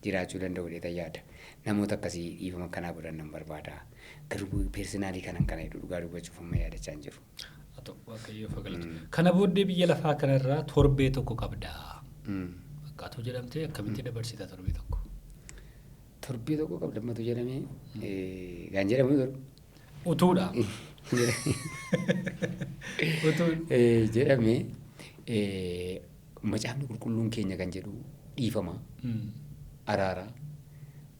jiraachuu danda'u jedhee yaada. Namoota akkasii dhiifama kanaa godhan nan barbaada. Garuu personaalii kanan kana dhugaa dubbachuuf amma yaadachaa hin jiru. Waaqayyoo fagalatu. Kana booddee biyya lafaa kanarraa torbee tokko qabdaa. Fakkaatu jedhamtee akkamitti dabarsita torbee tokko? Torbee tokko qabdammatu jedhamee gaan jedhamu garuu. Utuudha. Utuun. Jedhamee macaafni qulqulluun keenya kan jedhu dhiifama. Araara.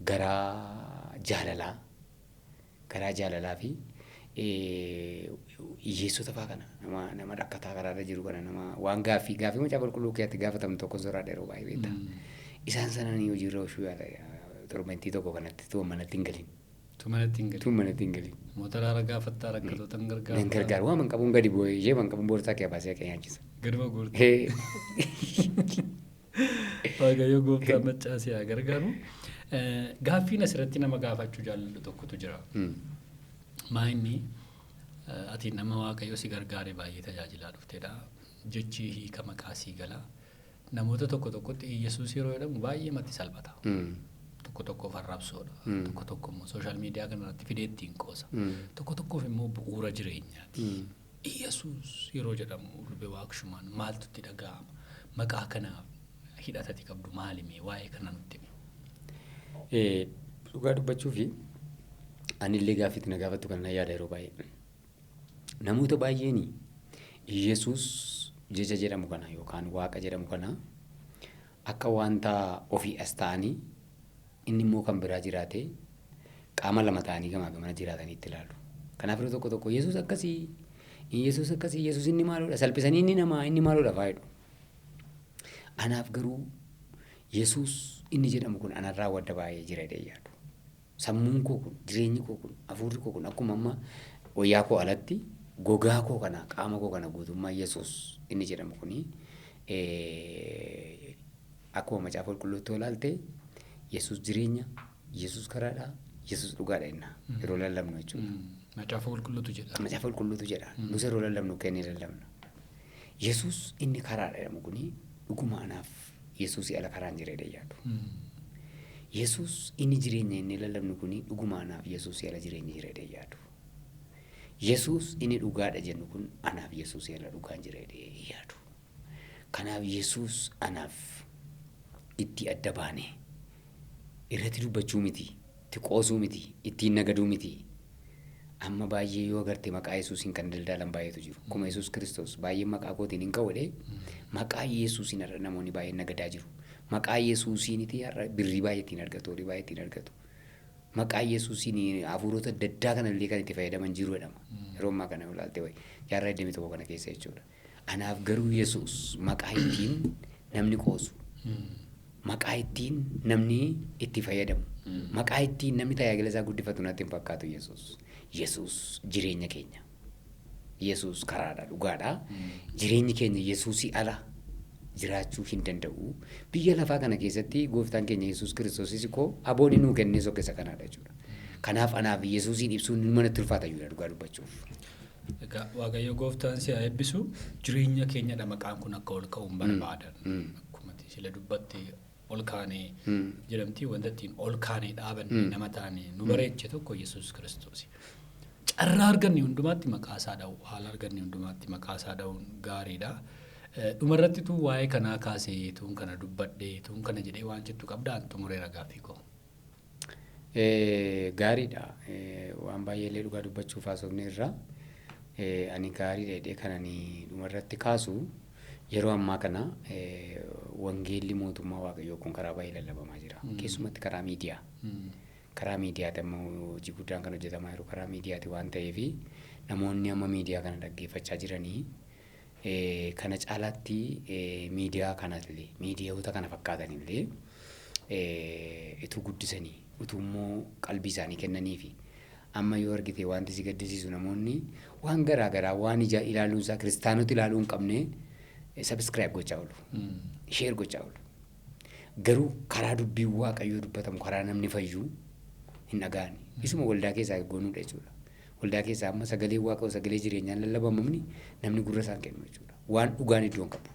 Garaa jaalalaa fi hiyyeessota fa'aa kana nama rakkataa karaarra jiru kana nama waan gaaffii macaafa qulqulluu keessatti gaafatamu tokko soraadha yeroo baay'ee beekta. Isaan sananii hojiirra oolchuu yaada torbantii tokko kanatti tuuma manatti hin galin. Tuuma manatti hin galin. Motora ragaa gaafattaa rakkatoota hin gargaaru. Hin gargaaru waan qabuun gadi bu'ee ishee waan qabuun boorsaa kee baasee akka nyaachisa. Gaduma goortaa. Waaqayyo gooftaa maccaasee haa gargaaru. Gaaffiin asirratti nama gaafachuu jaalladhu tokkotu jira. Maayinni ati nama waaqayyo si gargaare baay'ee tajaajilaa dhufteedha. Jechi hiika maqaa sii gala. Namoota tokko tokkotti Yesuus yeroo jedhamu baay'ee matti salphata. Tokko tokkoof arrabsoodha. Tokko tokko immoo sooshaal miidiyaa kanarratti fidee ittiin qoosa. Tokko tokkoof immoo bu'uura jireenyaati. Yesuus yeroo jedhamu lubee waaqshumaan maaltu itti dhaga'ama? Maqaa kanaaf hidhatati qabdu maalimee waa'ee kana nutti himi? Dhugaa dubbachuufi anillee gaaffiitti na gaafattu kan na yaada yeroo baay'ee. Namoota baay'een Yesuus jecha jedhamu kana yookaan waaqa jedhamu kana akka wanta ofii as ta'anii inni immoo kan biraa jiraate qaama lama ta'anii gamaa gamana jiraatanii itti ilaalu. Kanaaf yeroo tokko tokko Yesuus akkasii Yesuus inni maaludha salphisanii inni namaa inni maaludha faayidhu. Anaaf garuu Yesuus inni jedhamu kun anarraa wadda baay'ee jira jedhee yaadu. Sammuun koo kun jireenyi koo kun hafuurri koo kun akkuma amma wayyaa koo alatti gogaa koo kana qaama koo kana guutummaa Yesuus inni jedhamu kuni akkuma macaafa qulqulluutti olaalte Yesuus jireenya, Yesuus karaadha, Yesuus dhugaadha jenna yeroo lallabnu jechuudha. Macaafa qulqulluutu jedha. Macaafa qulqulluutu jedha. Nus yeroo lallabnu kennee lallabna. Yesuus inni karaadha jedhamu kuni dhuguma anaaf Yesuus ala karaan jira jedhee yaadu. Yesuus inni jireenya inni lallabnu kuni dhuguma anaaf Yesuus ala jireenya jira jedhee yaadu. Yesuus inni dhugaadha jennu kun anaaf Yesuus irra dhugaan jira jedhee yaadu. Kanaaf Yesuus anaaf itti adda baane irratti dubbachuu miti, itti qoosuu miti, ittiin nagaduu miti. Amma baay'ee yoo agarte maqaa Yesuusiin kan daldalan baay'eetu jiru. Kuma Yesuus Kiristoos baay'ee maqaa kootiin hin qawwadhe maqaa Yesuusiin irra namoonni baay'een nagadaa jiru. Maqaa Yesuusiiniti har'a birrii baay'eetiin argatu, horii baay'eetiin argatu. Maqaa Yesuusiin hafuurota adda addaa kanallee kan itti fayyadaman jiru jedhama. Yeroo ammaa kana ilaalte wayi jaarraa 21 kana keessa jechuudha. Anaaf garuu Yesuus maqaa ittiin namni qoosu, maqaa ittiin namni itti fayyadamu, maqaa ittiin namni tajaajila isaa guddifatu natti hin fakkaatu Yesuus. Yesuus jireenya keenya. Yesuus karaadha, dhugaadha. Jireenyi keenya Yesuusii ala jiraachuu hin danda'u. Biyya lafaa kana keessatti gooftaan keenya Yesuus Kiristoosis koo aboonni nuu kennee sokkisa kanaadha jechuudha. Kanaaf anaaf Yesuusiin ibsuun manatti ulfaata iyyuu dhugaa dubbachuuf. Egaa Waaqayyo gooftaan si haa eebbisu jireenya keenyadha maqaan kun akka ol ka'uun barbaadan. Akkuma sila dubbatti ol kaanee jedhamti wanta ittiin ol kaanee dhaabannee nama taanee nu bareeche tokko Yesuus Kiristoos. Carraa arganne hundumaatti maqaa isaa dha'u, haala arganne hundumaatti maqaa isaa dha'uun gaariidha. Dhumarratti tu waa'ee kanaa kaasee tuun kana dubbadhee tuun kana jedhee waan jettu qabdaan xumureera gaaffii koo. Gaariidha. Waan baay'eellee dhugaa dubbachuuf haasofne irraa ani gaarii dheedhee kananii dhumarratti kaasu yeroo ammaa kana wangeelli mootummaa Waaqayyoo kun karaa baay'ee lallabamaa jira. Keessumatti karaa miidiyaa. Karaa miidiyaati amma hojii guddaan kan hojjetamaa jiru karaa miidiyaati waan ta'eef namoonni amma miidiyaa kana dhaggeeffachaa jiranii kana caalaatti miidiyaa kanallee miidiyaawota kana fakkaatanillee ituu guddisanii utuu immoo qalbii isaanii kennaniifi amma yoo argite wanti si gaddisiisu namoonni waan garaa garaa waan ija ilaaluunsaa kiristaanota ilaaluu hin qabne subscribe gochaa oolu, share gochaa oolu. Garuu karaa dubbii Waaqayyoo dubbatamu karaa namni fayyuu hin dhaga'ani. Isuma waldaa keessaa goonuudha jechuudha. Waldaa keessaa amma sagalee Waaqayyoo sagalee jireenyaan lallabamamni namni gurra isaan kennu jechuudha. Waan dhugaan iddoon qabu.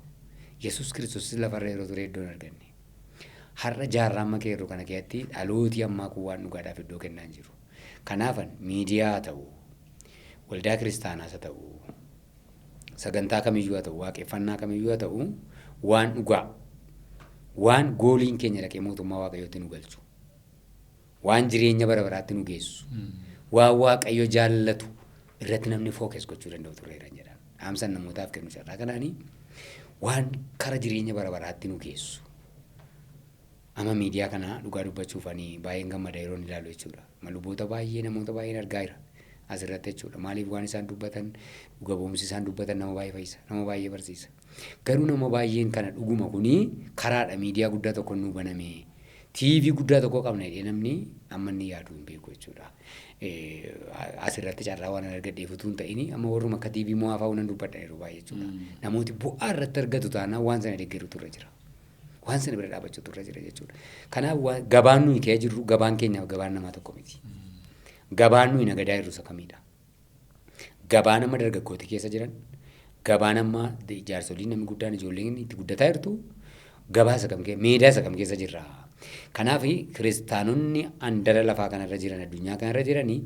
Yesuus Kiristoos lafarra yeroo ture iddoon arganne. Har'a jaarraa amma keerru kana keessatti dhalooti ammaa kun waan dhugaadhaaf iddoo kennaa hin jiru. Kanaafan miidiyaa haa ta'u, waldaa kiristaanaas haa ta'u, sagantaa kamiyyuu haa ta'u, waaqeffannaa kamiyyuu haa ta'u, waan dhugaa, waan gooliin keenya dhaqee mootummaa Waaqayyootti nu galchu, waan jireenya bara baraatti nu geessu, waan Waaqayyo jaallatu irratti namni fookas gochuu danda'u turreera jedhan. Dhaamsan namootaaf kennu carraa kanaanii waan kara jireenya bara baraatti nu geessu. Amma miidiyaa kana dhugaa dubbachuuf ani baay'een gammada yeroon ilaalu jechuudha. Luboota baay'ee namoota baay'een argaa jira asirratti jechuudha. Maaliif waan isaan dubbatan dhuga boomsi isaan dubbatan nama baay'ee fayyisa, nama baay'ee barsiisa. Garuu nama baay'een kana dhuguma kuni karaadha miidiyaa guddaa tokko nu baname. TV guddaa tokko qabna jedhee namni amma inni yaadu hin beeku jechuudha. Asirratti carraa waan argadheef utuu hin ta'in amma warruma akka TV mo'aa fa'aa nan dubbadha yeroo baay'ee jechuudha. Namooti bu'aa irratti argatu taanaan waan sana deeggaru turre jira. Waan sana bira dhaabachuu turre jira jechuudha. Kanaaf gabaan nuyi ka'ee jirru gabaan keenyaaf gabaan namaa tokko miti. Gabaan nuyi nagadaa jirru isa kamiidha? Gabaan amma dargaggooti keessa jiran, gabaan amma jaarsoliin namni guddaan ijoolleen itti guddataa jirtu, gabaa isa kam keessa, meedaa isa kam keessa jirra. Kanaaf kiristaanonni andara lafaa kanarra jiran addunyaa kanarra jiranii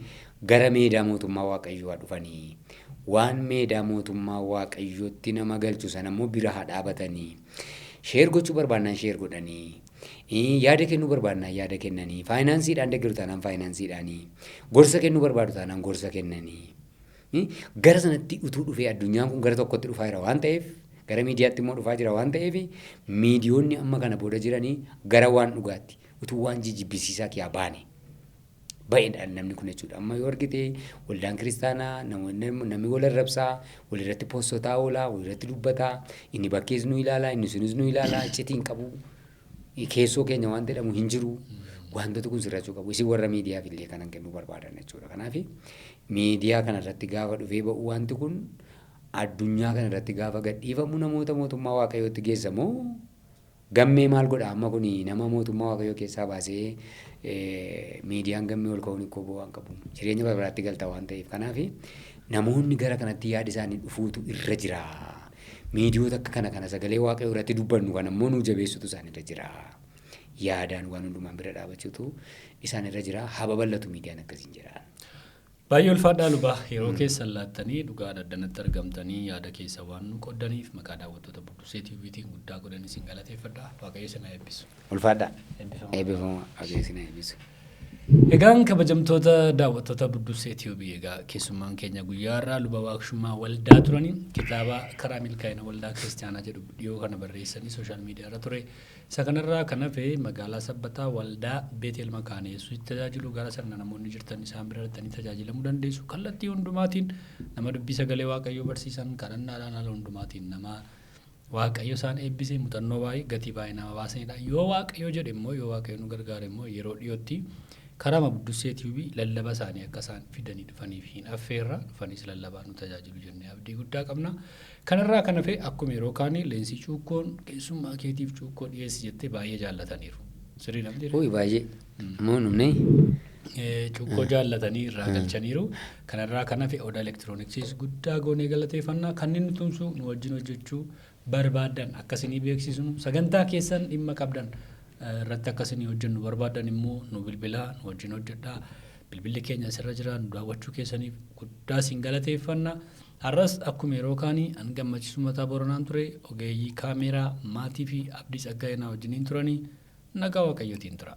gara meedaa mootummaa Waaqayyoo dhufanii waan meedaa mootummaa Waaqayyootti nama galchu sana immoo bira haa dhaabatanii. Sheer gochuu barbaannaan sheer godhanii, yaada kennuu barbaannaan yaada kennanii, faayinaansiidhaan deeggaru taanaan faayinaansiidhaanii, gorsa kennuu barbaadu taanaan gorsa kennanii. Gara sanatti utuu dhufee addunyaan kun gara tokkotti dhufaa jira waan ta'eef, gara miidiyaatti immoo dhufaa jira waan ta'eef, miidiyoonni amma kana booda jiranii gara waan dhugaatti utuu waan jibbisiisaa kiyaa baane. Baay'eedhaan namni kun jechuudha. Amma yoo argite waldaan kiristaanaa namni wal arrabsaa, walirratti poostotaa oolaa, walirratti dubbataa, inni bakkees nu ilaalaa, inni sunis nu ilaalaa, iccitiin qabu, keessoo keenya waan jedhamu hin jiru. Wantoota kun sirrachuu qabu. Isin warra miidiyaaf illee kanan kennuu barbaadan jechuudha. Kanaaf miidiyaa kanarratti gaafa dhufee ba'u wanti kun addunyaa kanarratti gaafa gadhiifamu namoota mootummaa Waaqayyootti geessamoo gammee maal godha amma kun nama mootummaa Waaqayyoo keessaa baasee miidiyaan gammee ol ka'uun ikkoo bu'aa hin qabu. Jireenya bara baraatti galtaa waan ta'eef. Kanaaf namoonni gara kanatti yaada isaanii dhufuutu irra jira. Miidiyoota akka kana sagalee Waaqayyoo irratti dubbannu kan ammoo nu jabeessutu isaan irra jira. Yaadaan waan hundumaan bira dhaabachuutu isaan irra jira. Haa babal'atu miidiyaan akkasiin jedhaan. Baay'ee ulfaadhaa lubaa yeroo keessan laattanii dhugaa daddanatti argamtanii yaada keessa waan nu qoddaniif maqaa daawwattoota Buddusee TVtiin guddaa godhan isin galateeffadha. Waaqayyo isin haa eebbisu. Ulfaadhaa. Eebbifama Waaqayyo isin haa eebbisu. Egaan kabajamtoota daawwattoota Buddusee TV egaa keessummaan keenya guyyaa irraa luba waaqshummaa waldaa turanii kitaaba karaa milkaa'ina waldaa kiristaanaa jedhu dhiyoo kana barreessanii sooshaal miidiyaa irra ture. Isa kanarraa kan hafe magaalaa Sabbataa waldaa Beetel Makaana Yesuusitti tajaajilu gara sana namoonni jirtan isaan bira dhaqanii tajaajilamuu dandeessu. Kallattii hundumaatiin nama dubbii sagalee Waaqayyoo barsiisan kadhannaadhaan haala hundumaatiin nama Waaqayyo isaan eebbisee muuxannoo baay'ee gatii baay'ee nama baasanidha. Yoo Waaqayyo jedhe immoo yoo Waaqayyo nu gargaare immoo yeroo dhiyootti karaa Buddusee TV lallaba isaanii akka isaan fidanii dhufaniif hin affeerra dhufaniis lallabaa nu tajaajilu jennee abdii guddaa qabna. Kanarraa kan hafe akkuma yeroo kaanii Leensii Cuukkoon keessummaa keetiif Cuukkoo dhiyeessi jettee baay'ee jaallataniiru. Sirrii namni Oi baay'ee moo numne Cuukkoo jaallatanii irraa galchaniiru. Kanarraa kan hafe Odaa Elektirooniksiis guddaa goonee galateeffannaa kanneen nu tumsu nu wajjin hojjechuu barbaadan akkasii beeksisnu sagantaa keessan dhimma qabdan irratti akkasii hojjennu barbaadan immoo nu bilbilaa nu wajjin hojjedhaa. Bilbilli keenya asirra jira nu daawwachuu keessaniif guddaa isin galateeffanna. Har'as akkuma yeroo kaanii an gammachiisu mataa Booranaan ture ogeeyyii kaameeraa maatii fi abdii Tsaggaayee wajjiniin turanii nagaa Waaqayyootiin tura.